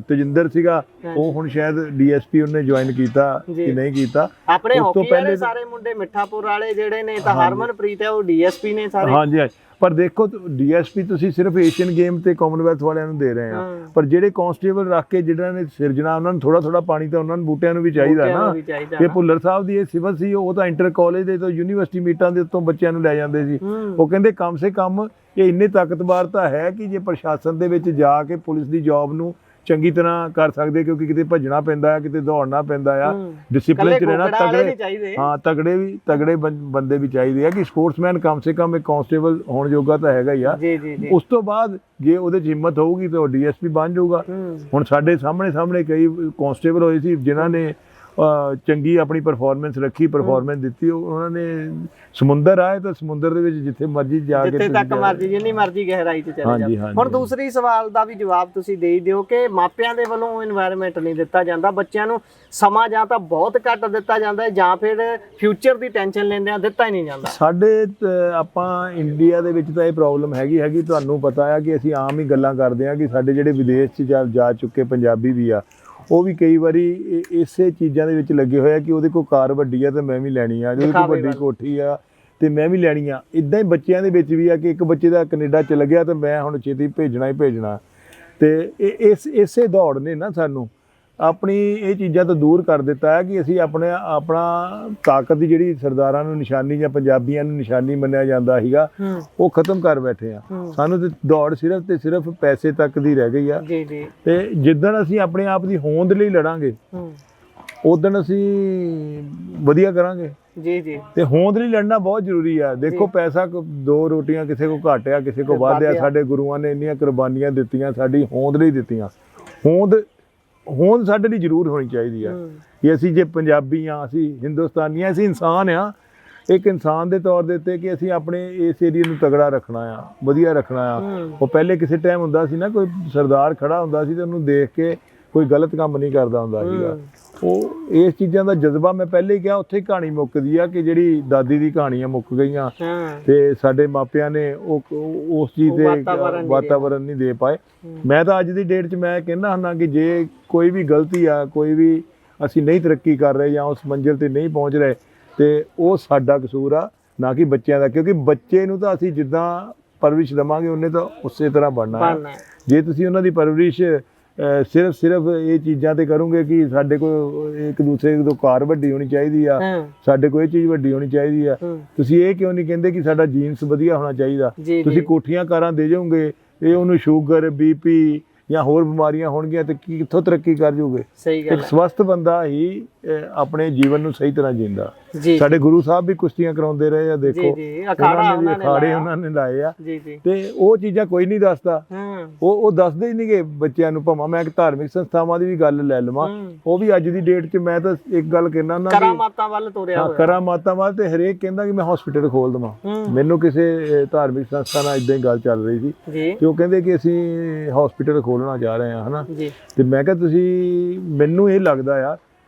ਤਜਿੰਦਰ ਸੀਗਾ, ਉਹ ਹੁਣ ਸ਼ਾਇਦ DSP ਉਹਨੇ ਜੁਆਇਨ ਕੀਤਾ ਕਿ ਨਹੀਂ ਕੀਤਾ। ਆਪਣੇ ਹਾਕੀ ਵਾਲੇ ਸਾਰੇ ਮੁੰਡੇ, ਮਿੱਠਾਪੁਰ ਵਾਲੇ ਜਿਹੜੇ ਨੇ ਤਾਂ ਹਰਮਨਪ੍ਰੀਤ ਹੈ, ਉਹ DSP ਨੇ ਸਾਰੇ। ਹਾਂਜੀ। ਪਰ ਦੇਖੋ DSP ਤੁਸੀਂ ਸਿਰਫ ਏਸ਼ੀਅਨ ਗੇਮ ਤੇ ਕਾਮਨਵੈਲਥ ਵਾਲਿਆਂ ਨੂੰ ਦੇ ਰਹੇ ਆ, ਪਰ ਜਿਹੜੇ ਕਾਂਸਟੇਬਲ ਰੱਖ ਕੇ ਜਿਹੜਾ ਨੇ ਸਿਰਜਣਾ, ਉਹਨਾਂ ਨੂੰ ਥੋੜਾ ਪਾਣੀ ਤਾਂ ਉਹਨਾਂ ਨੂੰ ਬੂਟਿਆਂ ਨੂੰ ਵੀ ਚਾਹੀਦਾ ਨਾ। ਤੇ ਭੁੱਲਰ ਸਾਹਿਬ ਦੀ ਇਹ ਸਿਵਲ ਸੀ, ਉਹ ਤਾਂ ਇੰਟਰ ਕਾਲਜ ਦੇ ਤੋਂ ਯੂਨੀਵਰਸਿਟੀ ਮੀਟਾਂ ਦੇ ਉੱਤੋਂ ਬੱਚਿਆਂ ਨੂੰ ਲੈ ਜਾਂਦੇ ਸੀ। ਉਹ ਕਹਿੰਦੇ ਕਮ ਸੇ ਕਮ ਇਹ ਇੰਨੇ ਤਾਕਤਵਰ ਤਾਂ ਹੈ ਕਿ ਜੇ ਪ੍ਰਸ਼ਾਸਨ ਦੇ ਵਿੱਚ ਜਾ ਕੇ ਪੁਲਿਸ ਦੀ ਜੌਬ ਨੂੰ ਚੰਗੀ ਤਰ੍ਹਾਂ ਕਰ ਸਕਦੇ, ਕਿਉਂਕਿ ਕਿਤੇ ਭੱਜਣਾ ਪੈਂਦਾ ਆ, ਕਿਤੇ ਦੌੜਨਾ ਪੈਂਦਾ ਆ, ਡਿਸਪਲਿਨ 'ਚ ਰਹਿਣਾ। ਤਗੜੇ ਬੰਦੇ ਵੀ ਚਾਹੀਦੇ ਆ ਕਿ ਸਪੋਰਟਸਮੈਨ ਕਮ ਸੇ ਕਮ ਇੱਕ ਕਾਂਸਟੇਬਲ ਹੋਣ ਜੋਗਾ ਤਾਂ ਹੈਗਾ ਹੀ ਆ। ਉਸ ਤੋਂ ਬਾਅਦ ਜੇ ਉਹਦੇ 'ਚ ਹਿੰਮਤ ਹੋਊਗੀ ਤਾਂ ਉਹ DSP ਬਣ ਜਾਊਗਾ। ਹੁਣ ਸਾਡੇ ਸਾਹਮਣੇ ਕਈ ਕਾਂਸਟੇਬਲ ਹੋਏ ਸੀ ਜਿਨ੍ਹਾਂ ਨੇ ਚੰਗੀ ਆਪਣੀ ਪਰਫਾਰਮੈਂਸ ਰੱਖੀ, ਪਰਫਾਰਮੈਂਸ ਦਿੱਤੀ। ਉਹਨਾਂ ਨੇ ਸਮੁੰਦਰ ਆਏ ਤਾਂ ਸਮੁੰਦਰ ਦੇ ਵਿੱਚ ਜਿੱਥੇ ਮਰਜ਼ੀ ਜਾ ਕੇ, ਜਿੱਥੇ ਤੱਕ ਮਰਜ਼ੀ, ਜਿੰਨੀ ਮਰਜ਼ੀ ਗਹਿਰਾਈ 'ਚ ਚਲੇ ਜਾਓ। ਹੁਣ ਦੂਸਰੀ ਸਵਾਲ ਦਾ ਵੀ ਜਵਾਬ ਤੁਸੀਂ ਦੇ ਹੀ ਦਿਓ ਕਿ ਮਾਪਿਆਂ ਦੇ ਵੱਲੋਂ এনवायरमेंट ਨਹੀਂ ਦਿੱਤਾ ਜਾਂਦਾ, ਬੱਚਿਆਂ ਨੂੰ ਸਮਾਂ ਜਾਂ ਤਾਂ ਬਹੁਤ ਘੱਟ ਦਿੱਤਾ ਜਾਂਦਾ ਜਾਂ ਫਿਰ ਫਿਊਚਰ ਦੀ ਟੈਨਸ਼ਨ ਲੈਂਦਿਆਂ ਦਿੱਤਾ ਹੀ ਨਹੀਂ ਜਾਂਦਾ। ਸਾਡੇ ਆਪਾਂ ਇੰਡੀਆ ਦੇ ਵਿੱਚ ਤਾਂ ਇਹ ਪ੍ਰੋਬਲਮ ਹੈਗੀ। ਤੁਹਾਨੂੰ ਪਤਾ ਆ ਕਿ ਅਸੀਂ ਆਮ ਹੀ ਗੱਲਾਂ ਕਰਦੇ ਆ ਕਿ ਸਾਡੇ ਜਿਹੜੇ ਵਿਦੇਸ਼ 'ਚ ਜਾ ਚੁੱਕੇ ਪੰਜਾਬੀ ਵੀ ਆ, ਉਹ ਵੀ ਕਈ ਵਾਰੀ ਇਸੇ ਚੀਜ਼ਾਂ ਦੇ ਵਿੱਚ ਲੱਗੇ ਹੋਏ ਆ ਕਿ ਉਹਦੇ ਕੋਲ ਕਾਰ ਵੱਡੀ ਆ ਤੇ ਮੈਂ ਵੀ ਲੈਣੀ ਆ, ਉਹਦੇ ਕੋਲ ਵੱਡੀ ਕੋਠੀ ਆ ਤੇ ਮੈਂ ਵੀ ਲੈਣੀ ਆ। ਇਦਾਂ ਹੀ ਬੱਚਿਆਂ ਦੇ ਵਿੱਚ ਵੀ ਆ ਕਿ ਇੱਕ ਬੱਚੇ ਦਾ ਕੈਨੇਡਾ ਚਲ ਗਿਆ ਤੇ ਮੈਂ ਹੁਣ ਛੇਤੀ ਭੇਜਣਾ ਹੀ ਭੇਜਣਾ। ਤੇ ਇਸੇ ਦੌੜ ਨੇ ਨਾ ਸਾਨੂੰ ਆਪਣੀ ਇਹ ਚੀਜ਼ਾਂ ਤੋਂ ਦੂਰ ਕਰ ਦਿੱਤਾ ਹੈ ਕਿ ਅਸੀਂ ਆਪਣਾ ਤਾਕਤ ਦੀ ਜਿਹੜੀ ਸਰਦਾਰਾਂ ਨੂੰ ਨਿਸ਼ਾਨੀ ਜਾਂ ਪੰਜਾਬੀਆਂ ਨੂੰ ਨਿਸ਼ਾਨੀ ਮੰਨਿਆ ਜਾਂਦਾ ਸੀਗਾ ਉਹ ਖਤਮ ਕਰ ਬੈਠੇ ਆ। ਸਾਨੂੰ ਤੇ ਦੌੜ ਸਿਰਫ ਤੇ ਸਿਰਫ ਪੈਸੇ ਤੱਕ ਦੀ ਰਹਿ ਗਈ ਆ। ਜੀ ਜੀ। ਤੇ ਜਿੱਦਣ ਅਸੀਂ ਆਪਣੇ ਆਪ ਦੀ ਹੋਂਦ ਲਈ ਲੜਾਂਗੇ ਉਦਣ ਅਸੀਂ ਵਧੀਆ ਕਰਾਂਗੇ। ਜੀ ਜੀ। ਤੇ ਹੋਂਦ ਲਈ ਲੜਨਾ ਬਹੁਤ ਜ਼ਰੂਰੀ ਆ। ਦੇਖੋ ਪੈਸਾ ਦੋ ਰੋਟੀਆਂ ਕਿਸੇ ਕੋ ਘੱਟ ਆ ਕਿਸੇ ਕੋ ਵੱਧ ਆ। ਸਾਡੇ ਗੁਰੂਆਂ ਨੇ ਇੰਨੀਆਂ ਕੁਰਬਾਨੀਆਂ ਦਿੱਤੀਆਂ ਸਾਡੀ ਹੋਂਦ ਲਈ ਦਿੱਤੀਆਂ। ਹੋਂਦ ਸਾਡੇ ਲਈ ਜ਼ਰੂਰ ਹੋਣੀ ਚਾਹੀਦੀ ਆ ਕਿ ਅਸੀਂ ਜੇ ਪੰਜਾਬੀ ਆ ਅਸੀਂ ਹਿੰਦੁਸਤਾਨੀ ਆ ਅਸੀਂ ਇਨਸਾਨ ਆ। ਇੱਕ ਇਨਸਾਨ ਦੇ ਤੌਰ ਦੇ ਉੱਤੇ ਕਿ ਅਸੀਂ ਆਪਣੇ ਇਸ ਏਰੀਏ ਨੂੰ ਤਗੜਾ ਰੱਖਣਾ ਆ ਵਧੀਆ ਰੱਖਣਾ ਆ। ਉਹ ਪਹਿਲੇ ਕਿਸੇ ਟਾਈਮ ਹੁੰਦਾ ਸੀ ਨਾ ਕੋਈ ਸਰਦਾਰ ਖੜਾ ਹੁੰਦਾ ਸੀ ਤੇ ਉਹਨੂੰ ਦੇਖ ਕੇ ਕੋਈ ਗਲਤ ਕੰਮ ਨਹੀਂ ਕਰਦਾ ਹੁੰਦਾ ਸੀਗਾ। ਉਹ ਇਸ ਚੀਜ਼ਾਂ ਦਾ ਜਜ਼ਬਾ ਮੈਂ ਪਹਿਲੇ ਹੀ ਕਿਹਾ ਉੱਥੇ ਕਹਾਣੀ ਮੁੱਕਦੀ ਆ ਕਿ ਜਿਹੜੀ ਦਾਦੀ ਦੀ ਕਹਾਣੀਆਂ ਮੁੱਕ ਗਈਆਂ ਤੇ ਸਾਡੇ ਮਾਪਿਆਂ ਨੇ ਉਸ ਚੀਜ਼ ਦੇ ਵਾਤਾਵਰਨ ਨਹੀਂ ਦੇ ਪਾਏ। ਮੈਂ ਤਾਂ ਅੱਜ ਦੀ ਡੇਟ 'ਚ ਮੈਂ ਕਹਿੰਦਾ ਹੁੰਦਾ ਕਿ ਜੇ ਕੋਈ ਵੀ ਗਲਤੀ ਆ ਕੋਈ ਵੀ ਅਸੀਂ ਨਹੀਂ ਤਰੱਕੀ ਕਰ ਰਹੇ ਜਾਂ ਉਸ ਮੰਜ਼ਿਲ ਤੇ ਨਹੀਂ ਪਹੁੰਚ ਰਹੇ ਤੇ ਉਹ ਸਾਡਾ ਕਸੂਰ ਆ ਨਾ ਕਿ ਬੱਚਿਆਂ ਦਾ। ਕਿਉਂਕਿ ਬੱਚੇ ਨੂੰ ਤਾਂ ਅਸੀਂ ਜਿੱਦਾਂ ਪਰਵਰਿਸ਼ ਦੇਵਾਂਗੇ ਉਹਨੇ ਤਾਂ ਉਸੇ ਤਰ੍ਹਾਂ ਬਣਨਾ ਹੈ। ਜੇ ਤੁਸੀਂ ਉਹਨਾਂ ਦੀ ਪਰਵਰਿਸ਼ ਸਿਰਫ ਇਹ ਚੀਜ਼ਾਂ ਤੇ ਕਰੋਗੇ ਕਿ ਸਾਡੇ ਕੋਲ ਇੱਕ ਦੂਸਰੇ ਤੋਂ ਕਾਰ ਵੱਡੀ ਹੋਣੀ ਚਾਹੀਦੀ ਆ ਸਾਡੇ ਕੋਲ ਇਹ ਚੀਜ਼ ਵੱਡੀ ਹੋਣੀ ਚਾਹੀਦੀ ਆ ਤੁਸੀਂ ਇਹ ਕਿਉਂ ਨਹੀਂ ਕਹਿੰਦੇ ਕਿ ਸਾਡਾ ਜੀਨਸ ਵਧੀਆ ਹੋਣਾ ਚਾਹੀਦਾ। ਤੁਸੀਂ ਕੋਠੀਆਂ ਕਾਰਾਂ ਦੇ ਜਾਓਗੇ ਇਹ ਉਹਨੂੰ ਸ਼ੂਗਰ BP ਜਾਂ ਹੋਰ ਬਿਮਾਰੀਆਂ ਹੋਣਗੀਆਂ ਤੇ ਕਿੱਥੋਂ ਤਰੱਕੀ ਕਰ ਜੂਗੇ। ਇੱਕ ਸਵਸਥ ਬੰਦਾ ਹੀ ਆਪਣੇ ਜੀਵਨ ਨੂੰ ਸਹੀ ਤਰ੍ਹਾਂ ਜੀਂਦਾ। ਸਾਡੇ ਗੁਰੂ ਸਾਹਿਬ ਵੀ ਕੁਸ਼ਤੀਆਂ ਕਰਾਉਂਦੇ ਰਹੇ ਆ। ਦੇਖੋ ਅਖਾੜੇ ਉਹਨਾਂ ਨੇ ਲਾਏ ਆ ਤੇ ਉਹ ਚੀਜ਼ਾਂ ਕੋਈ ਨਹੀਂ ਦੱਸਦਾ। ਉਹ ਦੱਸਦੇ ਹੀ ਨਹੀਂਗੇ ਬੱਚਿਆਂ ਨੂੰ। ਭਾਵੇਂ ਮੈਂ ਇੱਕ ਧਾਰਮਿਕ ਸੰਸਥਾਵਾਂ ਦੀ ਵੀ ਗੱਲ ਲੈ ਲਵਾਂ ਉਹ ਵੀ ਅੱਜ ਦੀ ਡੇਟ 'ਚ ਮੈਂ ਤਾਂ ਇੱਕ ਗੱਲ ਕਹਿੰਦਾ ਉਹਨਾਂ ਦੀ ਕਰਾਮਾਤਾਂ ਵੱਲ ਤੁਰਿਆ ਹੋਇਆ ਕਰਾਮਾਤਾਂ ਵੱਲ ਤੇ ਹਰੇਕ ਕਹਿੰਦਾ ਕਿ ਮੈਂ ਹਸਪੀਟਲ ਖੋਲ ਦੇਵਾਂ। ਮੈਨੂੰ ਕਿਸੇ ਧਾਰਮਿਕ ਸੰਸਥਾ ਨਾਲ ਏਦਾਂ ਹੀ ਗੱਲ ਚੱਲ ਰਹੀ ਸੀ ਤੇ ਉਹ ਕਹਿੰਦੇ ਕਿ ਅਸੀਂ ਹਸਪੀਟਲ ਖੋਲਣਾ ਜਾ ਰਹੇ ਹਾਂ ਹਨਾ। ਤੇ ਮੈਂ ਕਿਹਾ ਤੁਸੀਂ ਮੈਨੂੰ ਇਹ ਲੱਗਦਾ ਆ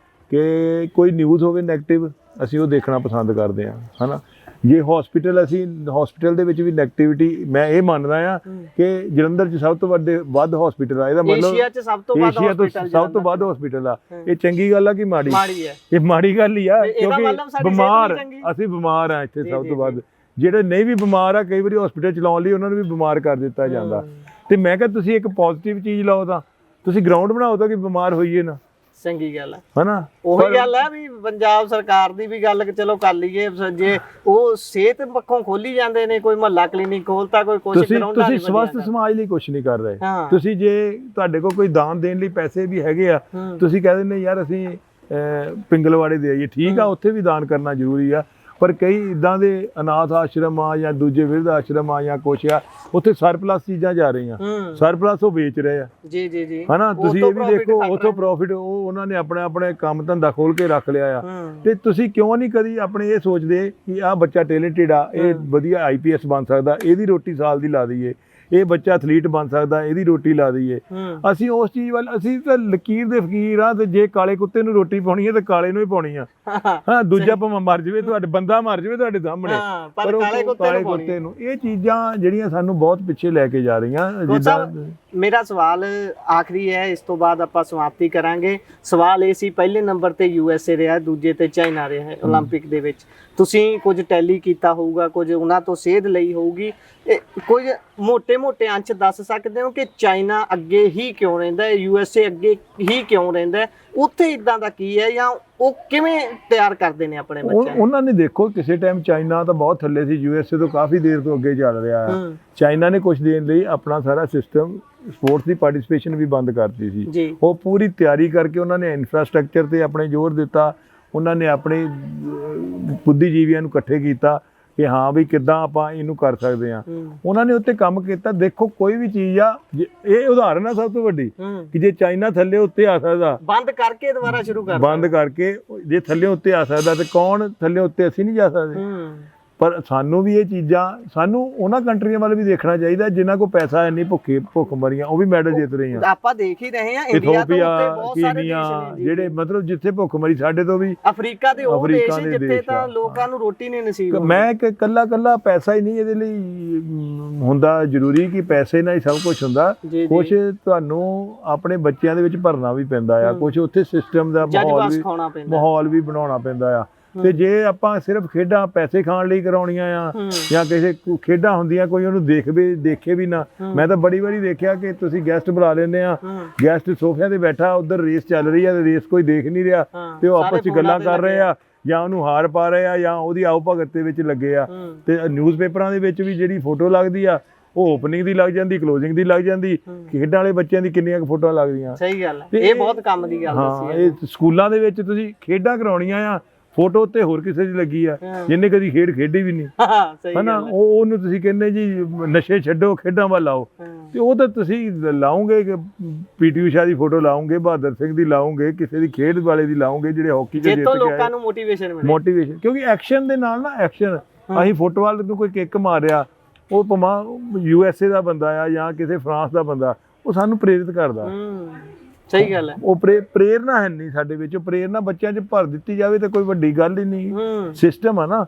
ਕਿ ਕੋਈ ਨਿਊਜ਼ ਹੋਵੇ ਨੈਗੇਟਿਵ ਅਸੀਂ ਉਹ ਦੇਖਣਾ ਪਸੰਦ ਕਰਦੇ ਹਾਂ ਹਨਾ। ਜੇ ਹਸਪੀਟਲ ਦੇ ਵਿੱਚ ਵੀ ਨੈਗੇਟਿਵਿਟੀ ਮੈਂ ਇਹ ਮੰਨਦਾ ਆ ਕਿ ਜਲੰਧਰ 'ਚ ਸਭ ਤੋਂ ਵੱਧ ਹਸਪੀਟਲ ਆ। ਇਹਦਾ ਮਤਲਬ ਏਸ਼ੀਆ 'ਚ ਸਭ ਤੋਂ ਵੱਧ ਹਸਪੀਟਲ ਆ। ਇਹ ਚੰਗੀ ਗੱਲ ਆ ਕਿ ਮਾੜੀ ਆ? ਇਹ ਮਾੜੀ ਗੱਲ ਹੀ ਆ ਕਿਉਂਕਿ ਅਸੀਂ ਬਿਮਾਰ ਆ ਇੱਥੇ ਸਭ ਤੋਂ ਵੱਧ। ਜਿਹੜੇ ਨਹੀਂ ਵੀ ਬਿਮਾਰ ਆ ਕਈ ਵਾਰੀ ਹਸਪੀਟਲ ਚਲਾਉਣ ਲਈ ਉਹਨਾਂ ਨੂੰ ਵੀ ਬਿਮਾਰ ਕਰ ਦਿੱਤਾ ਜਾਂਦਾ। ਤੇ ਮੈਂ ਕਿਹਾ ਤੁਸੀਂ ਇੱਕ ਪੋਜ਼ਿਟਿਵ ਚੀਜ਼ ਲਾਓ ਤਾਂ ਤੁਸੀਂ ਗਰਾਊਂਡ ਬਣਾਓ ਤਾਂ ਕਿ ਬਿਮਾਰ ਹੋਈਏ ਨਾ। ਚੰਗੀ ਗੱਲ ਹੈ ਹਨਾ। ਉਹੀ ਗੱਲ ਹੈ ਵੀ ਪੰਜਾਬ ਸਰਕਾਰ ਦੀ ਵੀ ਗੱਲ ਚਲੋ ਕਰ ਲਈਏ। ਜੇ ਉਹ ਸਿਹਤ ਪੱਖੋਂ ਖੋਲੀ ਜਾਂਦੇ ਨੇ ਕੋਈ ਮੁਹੱਲਾ ਕਲੀਨਿਕ ਖੋਲਤਾ ਕੋਈ ਕੁਛ ਕਰਾਉਂਦਾ ਤੁਸੀਂ ਸਵਸਥ ਸਮਾਜ ਲਈ ਕੁਛ ਨਹੀਂ ਕਰ ਰਹੇ। ਤੁਸੀਂ ਜੇ ਤੁਹਾਡੇ ਕੋਲ ਕੋਈ ਦਾਨ ਦੇਣ ਲਈ ਪੈਸੇ ਵੀ ਹੈਗੇ ਆ ਤੁਸੀਂ ਕਹਿ ਦਿੰਦੇ ਯਾਰ ਅਸੀਂ ਪਿੰਗਲਵਾੜੇ ਦੇ ਆਈਏ ਠੀਕ ਆ ਉੱਥੇ ਵੀ ਦਾਨ ਕਰਨਾ ਜ਼ਰੂਰੀ ਆ। ਪਰ ਕਈ ਇੱਦਾਂ ਦੇ ਅਨਾਥ ਆਸ਼ਰਮ ਆ ਜਾਂ ਦੂਜੇ ਬਿਰਧ ਆਸ਼ਰਮ ਆ ਜਾਂ ਕੁਛ ਆ ਉੱਥੇ ਸਰਪਲਸ ਚੀਜ਼ਾਂ ਜਾ ਰਹੀਆਂ ਸਰਪਲਸ ਉਹ ਵੇਚ ਰਹੇ ਆ ਹਨਾ। ਤੁਸੀਂ ਇਹ ਵੀ ਦੇਖੋ ਉੱਥੋਂ ਪ੍ਰੋਫਿਟ ਉਹਨਾਂ ਨੇ ਆਪਣੇ ਕੰਮ ਧੰਦਾ ਖੋਲ ਕੇ ਰੱਖ ਲਿਆ ਆ। ਤੇ ਤੁਸੀਂ ਕਿਉਂ ਨਹੀਂ ਕਦੀ ਆਪਣੇ ਇਹ ਸੋਚਦੇ ਕਿ ਆਹ ਬੱਚਾ ਟੈਲੈਂਟਡ ਆ ਇਹ ਵਧੀਆ IPS ਬਣ ਸਕਦਾ ਇਹਦੀ ਰੋਟੀ ਸਾਲ ਦੀ ਲਾ ਦਈਏ। ਇਹ ਬੱਚਾ ਐਥਲੀਟ ਬਣ ਸਕਦਾ ਇਹਦੀ ਰੋਟੀ ਲਾ ਦਈਏ। ਅਸੀਂ ਉਸ ਚੀਜ਼ ਵੱਲ ਅਸੀਂ ਤਾਂ ਲਕੀਰ ਦੇ ਫਕੀਰ ਆ। ਤੇ ਜੇ ਕਾਲੇ ਕੁੱਤੇ ਨੂੰ ਰੋਟੀ ਪਾਉਣੀ ਹੈ ਤਾਂ ਕਾਲੇ ਨੂੰ ਹੀ ਪਾਉਣੀ ਆ ਹਾਂ। ਦੂਜਾ ਭਾਵੇਂ ਮਰ ਜਾਵੇ ਤੁਹਾਡੇ ਬੰਦਾ ਮਰ ਜਾਵੇ ਤੁਹਾਡੇ ਸਾਹਮਣੇ ਪਰ ਕਾਲੇ ਕੁੱਤੇ ਨੂੰ ਇਹ ਚੀਜ਼ਾਂ ਜਿਹੜੀਆਂ ਸਾਨੂੰ ਬਹੁਤ ਪਿੱਛੇ ਲੈ ਕੇ ਜਾ ਰਹੀਆਂ। ਜਿੱਦਾਂ ਮੇਰਾ ਸਵਾਲ ਆਖਰੀ ਹੈ ਇਸ ਤੋਂ ਬਾਅਦ ਆਪਾਂ ਸਮਾਪਤੀ ਕਰਾਂਗੇ। ਸਵਾਲ ਇਹ ਸੀ ਪਹਿਲੇ ਨੰਬਰ ਤੇ USA ਰਿਹਾ ਦੂਜੇ ਤੇ ਚਾਈਨਾ ਰਿਹਾ ਓਲੰਪਿਕ ਦੇ ਵਿੱਚ। ਤੁਸੀਂ ਕੁਝ ਟੈਲੀ ਕੀਤਾ ਹੋਊਗਾ ਕੁਝ ਉਹਨਾਂ ਤੋਂ ਸੇਧ ਲਈ ਹੋਊਗੀ। ਕੁਝ ਮੋਟੇ ਅੰਸ਼ ਦੱਸ ਸਕਦੇ ਹੋ ਕਿ ਚਾਈਨਾ ਅੱਗੇ ਹੀ ਕਿਉਂ ਰਹਿੰਦਾ ਹੈ USA ਅੱਗੇ ਹੀ ਕਿਉਂ ਰਹਿੰਦਾ ਹੈ ਉੱਥੇ ਇਦਾਂ ਦਾ ਕੀ ਹੈ ਜਾਂ ਉਹ ਕਿਵੇਂ ਤਿਆਰ ਕਰਦੇ ਨੇ ਆਪਣੇ ਬੱਚਿਆਂ ਨੂੰ? ਉਹਨਾਂ ਨੇ ਦੇਖੋ ਕਿਸੇ ਟਾਈਮ ਚਾਈਨਾ ਤਾਂ ਬਹੁਤ ਥੱਲੇ ਸੀ USA ਤੋਂ ਕਾਫੀ ਦੇਰ ਤੋਂ ਅੱਗੇ ਚੱਲ ਰਿਹਾ ਹੈ। ਚਾਈਨਾ ਨੇ ਕੁਝ ਦੇਣ ਲਈ ਆਪਣਾ ਸਾਰਾ ਸਿਸਟਮ ਸਪੋਰਟਸ ਦੀ ਪਾਰਟਿਸਿਪੇਸ਼ਨ ਵੀ ਬੰਦ ਕਰਤੀ ਸੀ। ਉਹ ਪੂਰੀ ਤਿਆਰੀ ਕਰਕੇ ਉਹਨਾਂ ਨੇ ਇਨਫਰਾਸਟ੍ਰਕਚਰ ਤੇ ਆਪਣੇ ਜ਼ੋਰ ਦਿੱਤਾ। ਉਹਨਾਂ ਨੇ ਆਪਣੇ ਬੁੱਧੀਜੀਵੀਆਂ ਨੂੰ ਇਕੱਠੇ ਕੀਤਾ ਕਿ ਹਾਂ ਵੀ ਕਿੱਦਾਂ ਆਪਾਂ ਇਹਨੂੰ ਕਰ ਸਕਦੇ ਹਾਂ। ਉਹਨਾਂ ਨੇ ਉੱਤੇ ਕੰਮ ਕੀਤਾ। ਦੇਖੋ ਕੋਈ ਵੀ ਚੀਜ਼ ਆ ਇਹ ਉਦਾਹਰਨ ਆ ਸਭ ਤੋਂ ਵੱਡੀ ਕਿ ਜੇ ਚਾਈਨਾ ਥੱਲੇ ਉੱਤੇ ਆ ਸਕਦਾ ਬੰਦ ਕਰਕੇ ਦੁਬਾਰਾ ਸ਼ੁਰੂ ਕਰ ਬੰਦ ਕਰਕੇ ਜੇ ਥੱਲੇ ਉੱਤੇ ਆ ਸਕਦਾ ਤੇ ਕੌਣ ਥੱਲੇ ਉੱਤੇ ਅਸੀਂ ਨਹੀਂ ਜਾ ਸਕਦੇ। ਪਰ ਸਾਨੂੰ ਵੀ ਇਹ ਚੀਜ਼ਾਂ ਸਾਨੂੰ ਉਹਨਾਂ ਕੰਟਰੀਆਂ ਵੱਲ ਵੀ ਦੇਖਣਾ ਚਾਹੀਦਾ ਜਿਨ੍ਹਾਂ ਕੋਲ ਪੈਸਾ ਹੈ ਨਹੀਂ ਭੁੱਖ ਮਰੀਆਂ ਉਹ ਵੀ ਮੈਡਲ ਜਿੱਤ ਰਹੀਆਂ। ਆਪਾਂ ਦੇਖ ਹੀ ਰਹੇ ਹਾਂ ਇੰਡੀਆ ਤੋਂ ਉੱਤੇ ਬਹੁਤ ਸਾਰੇ ਦੇਸ਼ ਨੇ ਜਿਹੜੇ ਮਤਲਬ ਜਿੱਥੇ ਭੁੱਖ ਮਰੀ ਸਾਡੇ ਤੋਂ ਵੀ ਅਫਰੀਕਾ ਦੇ ਉਹ ਦੇਸ਼ ਜਿੱਥੇ ਤਾਂ ਲੋਕਾਂ ਨੂੰ ਰੋਟੀ ਨਹੀਂ ਨਸੀਬ ਹੁੰਦੀ। ਮੈਂ ਕੱਲਾ ਪੈਸਾ ਹੀ ਨਹੀਂ ਇਹਦੇ ਲਈ ਹੁੰਦਾ ਜ਼ਰੂਰੀ ਕਿ ਪੈਸੇ ਨਾਲ ਹੀ ਸਭ ਕੁਝ ਹੁੰਦਾ। ਕੁਝ ਤੁਹਾਨੂੰ ਆਪਣੇ ਬੱਚਿਆਂ ਦੇ ਵਿੱਚ ਭਰਨਾ ਵੀ ਪੈਂਦਾ ਆ ਕੁਝ ਉੱਥੇ ਸਿਸਟਮ ਦਾ ਮਾਹੌਲ ਵੀ ਬਣਾਉਣਾ ਪੈਂਦਾ ਆ। ਤੇ ਜੇ ਆਪਾਂ ਸਿਰਫ ਖੇਡਾਂ ਪੈਸੇ ਖਾਣ ਲਈ ਕਰਾਉਣੀਆਂ ਆ ਜਾਂ ਕਿਸੇ ਖੇਡਾਂ ਹੁੰਦੀਆਂ ਕੋਈ ਉਹਨੂੰ ਦੇਖੇ ਵੀ ਨਾ। ਮੈਂ ਤਾਂ ਬੜੀ ਵਾਰੀ ਦੇਖਿਆ ਕਿ ਤੁਸੀਂ ਗੈਸਟ ਬੁਲਾ ਲੈਂਦੇ ਆ, ਗੈਸਟ ਸੋਫਿਆਂ ਤੇ ਬੈਠਾ, ਉਧਰ ਰੇਸ ਚੱਲ ਰਹੀ ਆ ਤੇ ਰੇਸ ਕੋਈ ਦੇਖ ਨਹੀਂ ਰਿਹਾ ਤੇ ਉਹ ਆਪਸ ਵਿੱਚ ਗੱਲਾਂ ਕਰ ਰਹੇ ਆ ਜਾਂ ਉਹਨੂੰ ਹਾਰ ਪਾ ਰਹੇ ਆ ਜਾਂ ਉਹਦੀ ਆਓ ਭਗਤ ਦੇ ਵਿੱਚ ਲੱਗੇ ਆ। ਤੇ ਨਿਊਜ਼ਪੇਪਰਾਂ ਦੇ ਵਿੱਚ ਵੀ ਜਿਹੜੀ ਫੋਟੋ ਲੱਗਦੀ ਆ ਉਹ ਓਪਨਿੰਗ ਦੀ ਲੱਗ ਜਾਂਦੀ, ਕਲੋਜ਼ਿੰਗ ਦੀ ਲੱਗ ਜਾਂਦੀ। ਖੇਡਾਂ ਵਾਲੇ ਬੱਚਿਆਂ ਦੀ ਕਿੰਨੀਆਂ ਕੁ ਫੋਟੋਆਂ ਲੱਗਦੀਆਂ। ਸਹੀ ਗੱਲ ਹੈ, ਇਹ ਬਹੁਤ ਕੰਮ ਦੀ ਗੱਲ ਹਾਂ। ਇਹ ਸਕੂਲਾਂ ਦੇ ਵਿੱਚ ਤੁਸੀਂ ਖੇਡਾਂ ਕਰਾਉਣੀਆਂ ਆ, ਫੋਟੋ ਉੱਤੇ ਹੋਰ ਕਿਸੇ ਦੀ ਲੱਗੀ ਆ ਜਿਹਨੇ ਕਦੀ ਖੇਡ ਖੇਡੀ ਵੀ ਨਹੀਂ, ਹਨਾ। ਉਹਨੂੰ ਤੁਸੀਂ ਕਹਿੰਦੇ ਜੀ ਨਸ਼ੇ ਛੱਡੋ, ਖੇਡਾਂ ਵੱਲ ਆਓ, ਤੇ ਉਹ ਤਾਂ ਤੁਸੀਂ ਲਾਓਗੇ ਕਿ ਪੀਟੀ ਊਸ਼ਾ ਦੀ ਫੋਟੋ ਲਾਓਗੇ, ਬਹਾਦਰ ਸਿੰਘ ਦੀ ਲਾਓਗੇ, ਕਿਸੇ ਦੀ ਖੇਡ ਵਾਲੇ ਦੀ ਲਾਓਗੇ ਜਿਹੜੇ ਹਾਕੀ 'ਚ ਜਿੱਤ ਕੇ ਆਏ। ਲੋਕਾਂ ਨੂੰ ਮੋਟੀਵੇਸ਼ਨ ਕਿਉਂਕਿ ਐਕਸ਼ਨ ਦੇ ਨਾਲ ਨਾ ਐਕਸ਼ਨ। ਅਸੀਂ ਫੁੱਟਬਾਲ ਨੂੰ ਕੋਈ ਕਿੱਕ ਮਾਰਿਆ, ਉਹ ਭਾਵੇਂ USA ਦਾ ਬੰਦਾ ਆ ਜਾਂ ਕਿਸੇ ਫਰਾਂਸ ਦਾ ਬੰਦਾ, ਉਹ ਸਾਨੂੰ ਪ੍ਰੇਰਿਤ ਕਰਦਾ। ਸਹੀ ਗੱਲ ਹੈ। ਉਹ ਪ੍ਰੇਰਨਾ ਹੈ ਨਹੀਂ ਸਾਡੇ ਵਿੱਚ। ਉਹ ਪ੍ਰੇਰਨਾ ਬੱਚਿਆਂ 'ਚ ਭਰ ਦਿੱਤੀ ਜਾਵੇ ਤਾਂ ਕੋਈ ਵੱਡੀ ਗੱਲ ਹੀ ਨਹੀਂ। ਸਿਸਟਮ ਆ ਨਾ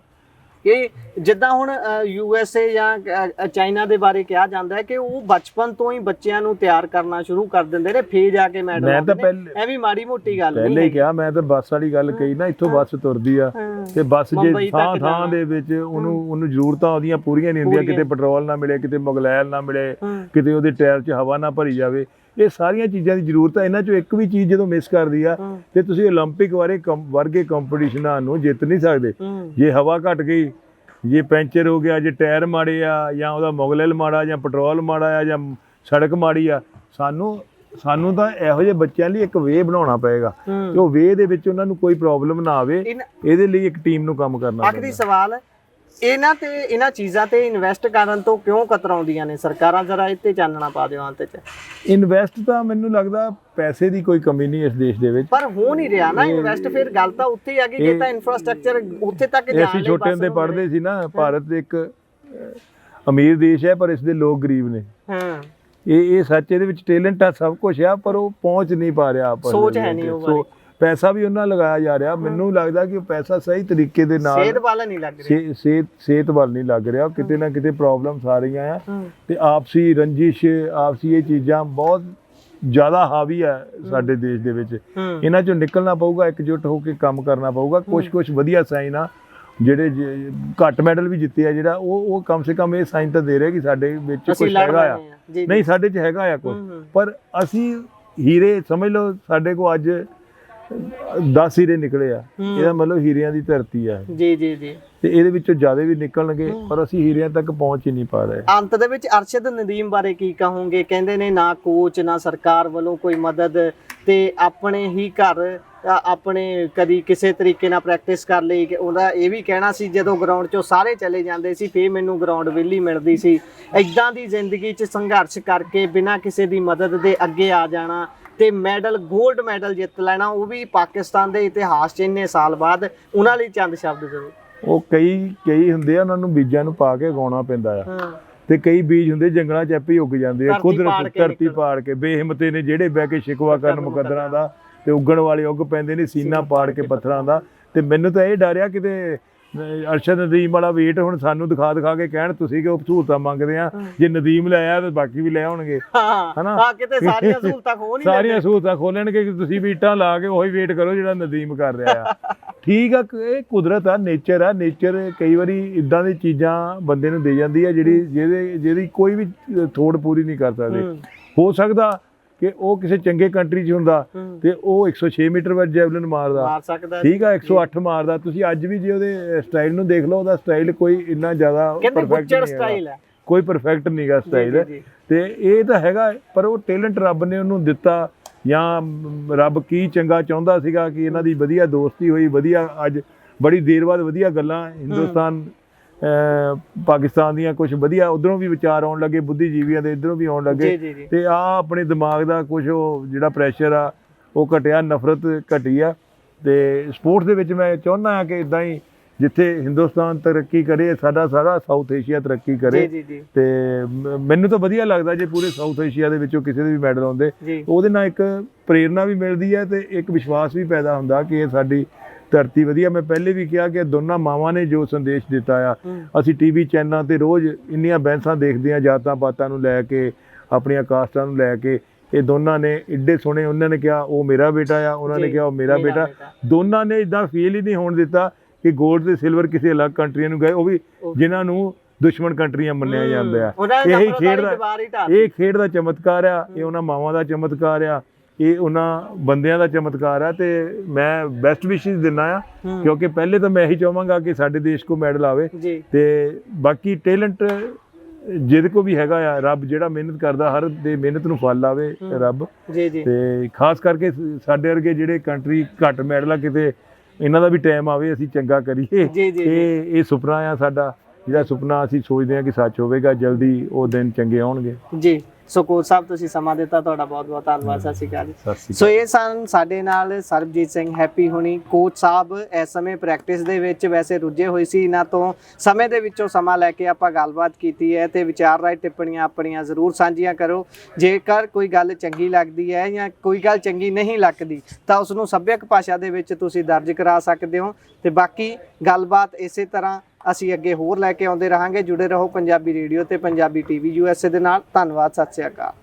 ਇਹ। ਜਿੱਦਾਂ ਹੁਣ USA ਜਾਂ ਚਾਈਨਾ ਦੇ ਬਾਰੇ ਕਿਹਾ ਜਾਂਦਾ ਹੈ ਕਿ ਉਹ ਬਚਪਨ ਤੋਂ ਹੀ ਬੱਚਿਆਂ ਨੂੰ ਤਿਆਰ ਕਰਨਾ ਸ਼ੁਰੂ ਕਰ ਦਿੰਦੇ ਨੇ, ਫੇਰ ਜਾ ਕੇ ਮੈਡਲ ਮੈਂ ਤਾਂ ਪਹਿਲੇ ਇਹ ਵੀ ਮਾੜੀ ਮੋਟੀ ਗੱਲ ਨਹੀਂ ਪਹਿਲੇ ਹੀ ਕਿਹਾ। ਮੈਂ ਤਾਂ ਬੱਸ ਵਾਲੀ ਗੱਲ ਕਹੀ ਨਾ, ਇੱਥੋਂ ਬੱਸ ਤੁਰਦੀ ਆ ਤੇ ਬੱਸ ਜੇ ਥਾਂ ਦੇ ਵਿੱਚ ਉਹਨੂੰ ਜ਼ਰੂਰਤਾਂ ਉਹਦੀਆਂ ਪੂਰੀਆਂ ਨਹੀਂ ਹੁੰਦੀਆਂ, ਕਿਤੇ ਪੈਟਰੋਲ ਨਾ ਮਿਲੇ, ਕਿਤੇ ਮੁਗਲੈਲ ਨਾ ਮਿਲੇ, ਕਿਤੇ ਉਹਦੇ ਟਾਇਰ 'ਚ ਹਵਾ ਨਾ ਭਰੀ ਜਾਵੇ, ਇਹ ਸਾਰੀਆਂ ਚੀਜ਼ਾਂ ਦੀ ਜ਼ਰੂਰਤ ਹੈ। ਇਹਨਾਂ 'ਚੋਂ ਇੱਕ ਵੀ ਚੀਜ਼ ਜਦੋਂ ਮਿਸ ਕਰਦੀ ਆ ਤੇ ਤੁਸੀਂ ਓਲੰਪਿਕ ਵਰਗੇ ਕੰਪੀਟੀਸ਼ਨਾਂ ਨੂੰ ਜਿੱਤ ਨਹੀਂ ਸਕਦੇ। ਜੇ ਹਵਾ ਘਟ ਗਈ, ਜੇ ਪੈਂਚਰ ਹੋ ਗਿਆ, ਜੇ ਟਾਇਰ ਮਾੜੇ ਆ ਜਾਂ ਉਹਦਾ ਮੁਗਲੈਲ ਮਾੜਾ ਜਾਂ ਪੈਟਰੋਲ ਮਾੜਾ ਆ ਜਾਂ ਸੜਕ ਮਾੜੀ ਆ, ਸਾਨੂੰ ਤਾਂ ਇਹੋ ਜਿਹੇ ਬੱਚਿਆਂ ਲਈ ਇੱਕ ਵੇ ਬਣਾਉਣਾ ਪਏਗਾ ਕਿ ਉਹ ਵੇ ਦੇ ਵਿੱਚ ਉਹਨਾਂ ਨੂੰ ਕੋਈ ਪ੍ਰੋਬਲਮ ਨਾ ਆਵੇ। ਇਹਦੇ ਲਈ ਇੱਕ ਟੀਮ ਨੂੰ ਕੰਮ ਕਰਨਾ ਪਏਗਾ। ਆਖਰੀ ਸਵਾਲ, ਇਹਨਾਂ ਚੀਜ਼ਾਂ ਤੇ ਇਨਵੈਸਟ ਕਰਨ ਤੋਂ ਕਿਉਂ ਕਤਰਾਉਂਦੀਆਂ ਨੇ ਸਰਕਾਰਾਂ? ਜ਼ਰਾ ਇੱਥੇ ਚਾਨਣਾ ਪਾ ਦਿਓ ਅੰਤ 'ਚ। ਇਨਵੈਸਟ ਤਾਂ ਮੈਨੂੰ ਲੱਗਦਾ ਪੈਸੇ ਦੀ ਕੋਈ ਕਮੀ ਨਹੀਂ ਇਸ ਦੇਸ਼ ਦੇ ਵਿੱਚ, ਪਰ ਹੋ ਨਹੀਂ ਰਿਹਾ ਨਾ ਇਨਵੈਸਟ। ਫਿਰ ਗੱਲ ਤਾਂ ਉੱਥੇ ਆ ਗਈ ਜੇ ਤਾਂ ਇਨਫਰਾਸਟ੍ਰਕਚਰ ਉੱਥੇ ਤੱਕ ਜਾਣ ਅਸੀਂ ਛੋਟੇ ਹੁੰਦੇ ਪੜ੍ਹਦੇ ਸੀ ਨਾ, ਭਾਰਤ ਇੱਕ ਅਮੀਰ ਦੇਸ਼ ਹੈ ਪਰ ਇਸ ਦੇ ਲੋਕ ਗਰੀਬ ਨੇ। ਇਹ ਸੱਚ। ਇਹਦੇ ਵਿੱਚ ਟੈਲੈਂਟ ਆ, ਸਭ ਕੁਝ ਆ, ਪਰ ਉਹ ਪਹੁੰਚ ਨਹੀਂ ਪਾ ਰਿਹਾ। ਸੋਚ ਹੈ ਨਹੀਂ ਉਹ। ਪੈਸਾ ਵੀ ਉਹਨਾਂ ਲਗਾਇਆ ਜਾ ਰਿਹਾ। ਮੈਨੂੰ ਲੱਗਦਾ ਕਿ ਪੈਸਾ ਸਹੀ ਤਰੀਕੇ ਦੇ ਨਾਲ ਸਿਹਤ ਵੱਲ ਨਹੀਂ ਲੱਗ ਰਿਹਾ। ਸਿਹਤ ਵੱਲ ਨਹੀਂ ਲੱਗ ਰਿਹਾ। ਕਿਤੇ ਨਾ ਕਿਤੇ ਪ੍ਰੋਬਲਮਸ ਆ ਰਹੀਆਂ ਆ ਤੇ ਆਪਸੀ ਰੰਜਿਸ਼, ਆਪਸੀ ਇਹ ਚੀਜ਼ਾਂ ਬਹੁਤ ਜ਼ਿਆਦਾ ਹਾਵੀ ਆ ਸਾਡੇ ਦੇਸ਼ ਦੇ ਵਿੱਚ। ਇਹਨਾਂ ਚੋਂ ਨਿਕਲਣਾ ਪਊਗਾ, ਇਕਜੁੱਟ ਹੋ ਕੇ ਕੰਮ ਕਰਨਾ ਪਊਗਾ। ਕੁਝ ਵਧੀਆ ਸਾਈਨ ਆ ਜਿਹੜੇ ਘੱਟ ਮੈਡਲ ਵੀ ਜਿੱਤੇ ਆ, ਜਿਹੜਾ ਉਹ ਕਮ ਸੇ ਕਮ ਇਹ ਸਾਈਨ ਤਾਂ ਦੇ ਰਿਹਾ ਕਿ ਸਾਡੇ ਵਿੱਚ ਕੁਝ ਹੈਗਾ ਆ। ਨਹੀਂ, ਸਾਡੇ 'ਚ ਹੈਗਾ ਆ ਕੁਝ, ਪਰ ਅਸੀਂ ਹੀਰੇ ਸਮਝ ਲਓ ਸਾਡੇ ਕੋਲ ਅੱਜ 10 ਹੀਰੇ ਨਿਕਲੇ ਆ। ਇਹਦਾ ਮਤਲਬ ਹੀਰਿਆਂ ਦੀ ਧਰਤੀ ਆ। ਜੀ ਤੇ ਇਹਦੇ ਵਿੱਚੋਂ ਜ਼ਿਆਦਾ ਵੀ ਨਿਕਲਣਗੇ, ਪਰ ਅਸੀਂ ਹੀਰਿਆਂ ਤੱਕ ਪਹੁੰਚ ਹੀ ਨਹੀਂ ਪਾ ਰਹੇ। ਅੰਤ ਦੇ ਵਿੱਚ ਅਰਸ਼ਦ ਨਦੀਮ ਬਾਰੇ ਕੀ ਕਹੋਗੇ? ਕਹਿੰਦੇ ਨੇ ਨਾ ਕੋਚ ਨਾ ਸਰਕਾਰ ਵੱਲੋਂ ਕੋਈ ਮਦਦ, ਤੇ ਆਪਣੇ ਹੀ ਘਰ ਆਪਣੇ ਕਦੀ ਕਿਸੇ ਤਰੀਕੇ ਨਾਲ ਪ੍ਰੈਕਟਿਸ ਕਰ ਲਈ। ਕਿ ਉਹਦਾ ਇਹ ਵੀ ਕਹਿਣਾ ਸੀ ਜਦੋਂ ਗਰਾਊਂਡ 'ਚੋਂ ਸਾਰੇ ਚਲੇ ਜਾਂਦੇ ਸੀ ਫੇਰ ਮੈਨੂੰ ਗਰਾਊਂਡ ਵਿਹਲੀ ਮਿਲਦੀ ਸੀ। ਇੱਦਾਂ ਦੀ ਜ਼ਿੰਦਗੀ 'ਚ ਸੰਘਰਸ਼ ਕਰਕੇ ਬਿਨਾਂ ਕਿਸੇ ਦੀ ਮਦਦ ਦੇ ਅੱਗੇ ਆ ਜਾਣਾ ਤੇ ਮੈਡਲ, 골ਡ ਮੈਡਲ ਜਿੱਤ ਲੈਣਾ, ਉਹ ਵੀ ਪਾਕਿਸਤਾਨ ਦੇ ਇਤਿਹਾਸ 'ਚ ਇੰਨੇ ਸਾਲ ਬਾਅਦ। ਉਹਨਾਂ ਲਈ ਚੰਦ ਸ਼ਬਦ ਜ਼ਰੂਰ। ਉਹ ਕਈ ਹੁੰਦੇ ਆ, ਉਹਨਾਂ ਨੂੰ ਬੀਜਾਂ ਨੂੰ ਪਾ ਕੇ ਉਗਾਉਣਾ ਪੈਂਦਾ ਆ, ਤੇ ਕਈ ਬੀਜ ਹੁੰਦੇ ਜੰਗਲਾਂ 'ਚ ਆਪੇ ਉੱਗ ਜਾਂਦੇ ਆ। ਕੁਦਰਤ ਧਰਤੀ ਪਾੜ ਕੇ ਬੇਹਿੰਮਤੇ ਨੇ ਜਿਹੜੇ ਬਹਿ ਕੇ ਸ਼ਿਕਵਾ ਕਰਨ ਮੁਕੱਦਰਾਂ ਦਾ, ਤੇ ਉੱਗਣ ਵਾਲੇ ਉੱਗ ਪੈਂਦੇ ਨੇ ਸੀਨਾ ਪਾੜ ਕੇ ਪੱਥਰਾਂ ਦਾ। ਤੇ ਮੈਨੂੰ ਤਾਂ ਇਹ ਡਰਿਆ ਕਿਤੇ ਅਰਸ਼ਦ ਨਦੀਮ ਵਾਲਾ ਵੇਟ ਹੁਣ ਸਾਨੂੰ ਦਿਖਾ ਕੇ ਕਹਿਣ ਤੁਸੀਂ ਕਿ ਸਹੂਲਤਾਂ ਮੰਗਦੇ ਆ, ਜੇ ਨਦੀਮ ਲੈ ਆਇਆ ਤਾਂ ਬਾਕੀ ਵੀ ਲੈ ਆਉਣਗੇ, ਹਨਾ। ਕਿਤੇ ਸਾਰੀਆਂ ਸਹੂਲਤਾਂ ਖੋਲਣਗੇ ਕਿ ਤੁਸੀਂ ਵੀ ਇੱਟਾਂ ਲਾ ਕੇ ਉਹੀ ਵੇਟ ਕਰੋ ਜਿਹੜਾ ਨਦੀਮ ਕਰ ਰਿਹਾ ਆ। ਠੀਕ ਆ, ਇਹ ਕੁਦਰਤ ਆ, ਨੇਚਰ ਆ। ਨੇਚਰ ਕਈ ਵਾਰੀ ਇਦਾਂ ਦੀ ਚੀਜ਼ਾਂ ਬੰਦੇ ਨੂੰ ਦੇ ਜਾਂਦੀ ਆ ਜਿਹਦੀ ਕੋਈ ਵੀ ਥੋੜ ਪੂਰੀ ਨਹੀਂ ਕਰ ਸਕਦੇ। ਹੋ ਸਕਦਾ ਕਿ ਉਹ ਕਿਸੇ ਚੰਗੇ ਕੰਟਰੀ 'ਚ ਹੁੰਦਾ ਤੇ ਉਹ 106 ਮੀਟਰ ਵੱਜ ਜੈਵਲਿਨ ਮਾਰਦਾ, ਠੀਕ ਆ, 108 ਮਾਰਦਾ। ਤੁਸੀਂ ਅੱਜ ਵੀ ਜੇ ਉਹਦੇ ਸਟਾਈਲ ਨੂੰ ਦੇਖ ਲਓ, ਉਹਦਾ ਸਟਾਈਲ ਕੋਈ ਇੰਨਾ ਜ਼ਿਆਦਾ ਪਰਫੈਕਟ ਨਹੀਂ ਹੈ, ਕੋਈ ਪਰਫੈਕਟ ਨਹੀਂ ਗਾ ਸਟਾਈਲ। ਤੇ ਇਹ ਤਾਂ ਹੈਗਾ, ਪਰ ਉਹ ਟੈਲੈਂਟ ਰੱਬ ਨੇ ਉਹਨੂੰ ਦਿੱਤਾ, ਜਾਂ ਰੱਬ ਕੀ ਚੰਗਾ ਚਾਹੁੰਦਾ ਸੀਗਾ ਕਿ ਇਹਨਾਂ ਦੀ ਵਧੀਆ ਦੋਸਤੀ ਹੋਈ, ਵਧੀਆ ਅੱਜ ਬੜੀ ਦੇਰ ਬਾਅਦ ਵਧੀਆ ਗੱਲਾਂ ਹਿੰਦੁਸਤਾਨ ਪਾਕਿਸਤਾਨ ਦੀਆਂ ਕੁਝ ਵਧੀਆ ਉਧਰੋਂ ਵੀ ਵਿਚਾਰ ਆਉਣ ਲੱਗੇ, ਬੁੱਧੀਜੀਵੀਆਂ ਦੇ ਇੱਧਰੋਂ ਵੀ ਆਉਣ ਲੱਗੇ। ਤੇ ਆ ਆਪਣੇ ਦਿਮਾਗ ਦਾ ਕੁਝ ਉਹ ਜਿਹੜਾ ਪ੍ਰੈਸ਼ਰ ਆ ਉਹ ਘਟਿਆ, ਨਫ਼ਰਤ ਘਟੀ ਆ। ਤੇ ਸਪੋਰਟਸ ਦੇ ਵਿੱਚ ਮੈਂ ਚਾਹੁੰਦਾ ਹਾਂ ਕਿ ਇਦਾਂ ਹੀ ਜਿੱਥੇ ਹਿੰਦੁਸਤਾਨ ਤਰੱਕੀ ਕਰੇ, ਸਾਡਾ ਸਾਰਾ ਸਾਊਥ ਏਸ਼ੀਆ ਤਰੱਕੀ ਕਰੇ। ਤੇ ਮੈਨੂੰ ਤਾਂ ਵਧੀਆ ਲੱਗਦਾ ਜੇ ਪੂਰੇ ਸਾਊਥ ਏਸ਼ੀਆ ਦੇ ਵਿੱਚੋਂ ਕਿਸੇ ਦੇ ਵੀ ਮੈਡਲ ਆਉਂਦੇ, ਉਹਦੇ ਨਾਲ ਇੱਕ ਪ੍ਰੇਰਨਾ ਵੀ ਮਿਲਦੀ ਹੈ ਤੇ ਇੱਕ ਵਿਸ਼ਵਾਸ ਵੀ ਪੈਦਾ ਹੁੰਦਾ ਕਿ ਇਹ ਸਾਡੀ ਧਰਤੀ ਵਧੀਆ। ਮੈਂ ਪਹਿਲੇ ਵੀ ਕਿਹਾ ਕਿ ਦੋਨਾਂ ਮਾਵਾਂ ਨੇ ਜੋ ਸੰਦੇਸ਼ ਦਿੱਤਾ ਆ, ਅਸੀਂ ਟੀਵੀ ਚੈਨਲਾਂ ਤੇ ਰੋਜ਼ ਇੰਨੀਆਂ ਬਹਿਸਾਂ ਦੇਖਦੇ ਹਾਂ ਜਾਤਾਂ ਪਾਤਾਂ ਨੂੰ ਲੈ ਕੇ, ਆਪਣੀਆਂ ਕਾਸਟਾਂ ਨੂੰ ਲੈ ਕੇ। ਇਹ ਦੋਨਾਂ ਨੇ ਏਡੇ ਸੋਹਣੇ, ਉਹਨਾਂ ਨੇ ਕਿਹਾ ਉਹ ਮੇਰਾ ਬੇਟਾ ਆ, ਉਹਨਾਂ ਨੇ ਕਿਹਾ ਉਹ ਮੇਰਾ ਬੇਟਾ। ਦੋਨਾਂ ਨੇ ਇਦਾਂ ਫੀਲ ਹੀ ਨਹੀਂ ਹੋਣ ਦਿੱਤਾ ਕਿ 골ਡ ਤੇ ਸਿਲਵਰ ਕਿਸੇ ਅਲੱਗ ਕੰਟਰੀਆਂ ਨੂੰ ਗਏ, ਉਹ ਵੀ ਜਿਨ੍ਹਾਂ ਨੂੰ ਦੁਸ਼ਮਣ ਕੰਟਰੀਆਂ ਮੰਨਿਆ ਜਾਂਦਾ ਆ। ਇਹ ਖੇਡ ਦਾ ਚਮਤਕਾਰ ਆ, ਇਹ ਉਹਨਾਂ ਮਾਵਾਂ ਦਾ ਚਮਤਕਾਰ ਆ, ਇਹ ਉਹਨਾਂ ਬੰਦਿਆਂ ਦਾ ਚਮਤਕਾਰ ਆ। ਤੇ ਮੈਂ ਬੈਸਟ ਵਿਸ਼ੇਸ ਦਿੰਦਾ ਆ, ਕਿਉਂਕਿ ਪਹਿਲੇ ਤਾਂ ਮੈਂ ਇਹੀ ਚਾਹਾਂਗਾ ਕਿ ਸਾਡੇ ਦੇਸ਼ ਕੋ ਮੈਡਲ ਆਵੇ, ਤੇ ਬਾਕੀ ਟੈਲੈਂਟ ਜਿਹਦੇ ਕੋ ਵੀ ਹੈਗਾ ਆ, ਰੱਬ ਜਿਹੜਾ ਮਿਹਨਤ ਕਰਦਾ ਹਰ ਦੇ ਮਿਹਨਤ ਨੂੰ ਫਲ ਆਵੇ ਰੱਬ। ਤੇ ਖਾਸ ਕਰਕੇ ਸਾਡੇ ਵਰਗੇ ਜਿਹੜੇ ਕੰਟਰੀ ਘੱਟ ਮੈਡਲ ਆ, ਕਿਤੇ ਇਹਨਾਂ ਦਾ ਵੀ ਟਾਈਮ ਆਵੇ, ਅਸੀਂ ਚੰਗਾ ਕਰੀਏ। ਇਹ ਸੁਪਨਾ ਆ ਸਾਡਾ, ਜਿਹੜਾ ਸੁਪਨਾ ਅਸੀਂ ਸੋਚਦੇ ਹਾਂ ਕਿ ਸੱਚ ਹੋਵੇਗਾ, ਜਲਦੀ ਉਹ ਦਿਨ ਚੰਗੇ ਆਉਣਗੇ ਜੀ। ਸੋ ਕੋਚ ਸਾਹਿਬ ਤੁਸੀਂ ਸਮਾਂ ਦਿੱਤਾ, ਤੁਹਾਡਾ ਬਹੁਤ ਬਹੁਤ ਧੰਨਵਾਦ। ਸਤਿ ਸ਼੍ਰੀ ਅਕਾਲ ਜੀ। ਸੋ ਇਹ ਸਨ ਸਾਡੇ ਨਾਲ ਸਰਬਜੀਤ ਸਿੰਘ ਹੈਪੀ ਹੁਣੀ। ਕੋਚ ਸਾਹਿਬ ਇਸ ਸਮੇਂ ਪ੍ਰੈਕਟਿਸ ਦੇ ਵਿੱਚ ਵੈਸੇ ਰੁੱਝੇ ਹੋਏ ਸੀ, ਇਹਨਾਂ ਤੋਂ ਸਮੇਂ ਦੇ ਵਿੱਚੋਂ ਸਮਾਂ ਲੈ ਕੇ ਆਪਾਂ ਗੱਲਬਾਤ ਕੀਤੀ ਹੈ, ਤੇ ਵਿਚਾਰ ਰਾਏ ਟਿੱਪਣੀਆਂ ਆਪਣੀਆਂ ਜ਼ਰੂਰ ਸਾਂਝੀਆਂ ਕਰੋ। ਜੇਕਰ ਕੋਈ ਗੱਲ ਚੰਗੀ ਲੱਗਦੀ ਹੈ ਜਾਂ ਕੋਈ ਗੱਲ ਚੰਗੀ ਨਹੀਂ ਲੱਗਦੀ ਤਾਂ ਉਸ ਨੂੰ ਸੱਭਿਅਕ ਭਾਸ਼ਾ ਦੇ ਵਿੱਚ ਤੁਸੀਂ ਦਰਜ ਕਰਾ ਸਕਦੇ ਹੋ। ਤੇ ਬਾਕੀ ਗੱਲਬਾਤ ਇਸੇ ਤਰ੍ਹਾਂ ਅਸੀਂ ਅੱਗੇ ਹੋਰ ਲੈ ਕੇ ਆਉਂਦੇ ਰਹਾਂਗੇ। ਜੁੜੇ ਰਹੋ ਪੰਜਾਬੀ ਰੇਡੀਓ ਤੇ ਪੰਜਾਬੀ ਟੀਵੀ USA ਦੇ ਨਾਲ। ਧੰਨਵਾਦ, ਸਤਿ ਸ਼੍ਰੀ ਅਕਾਲ।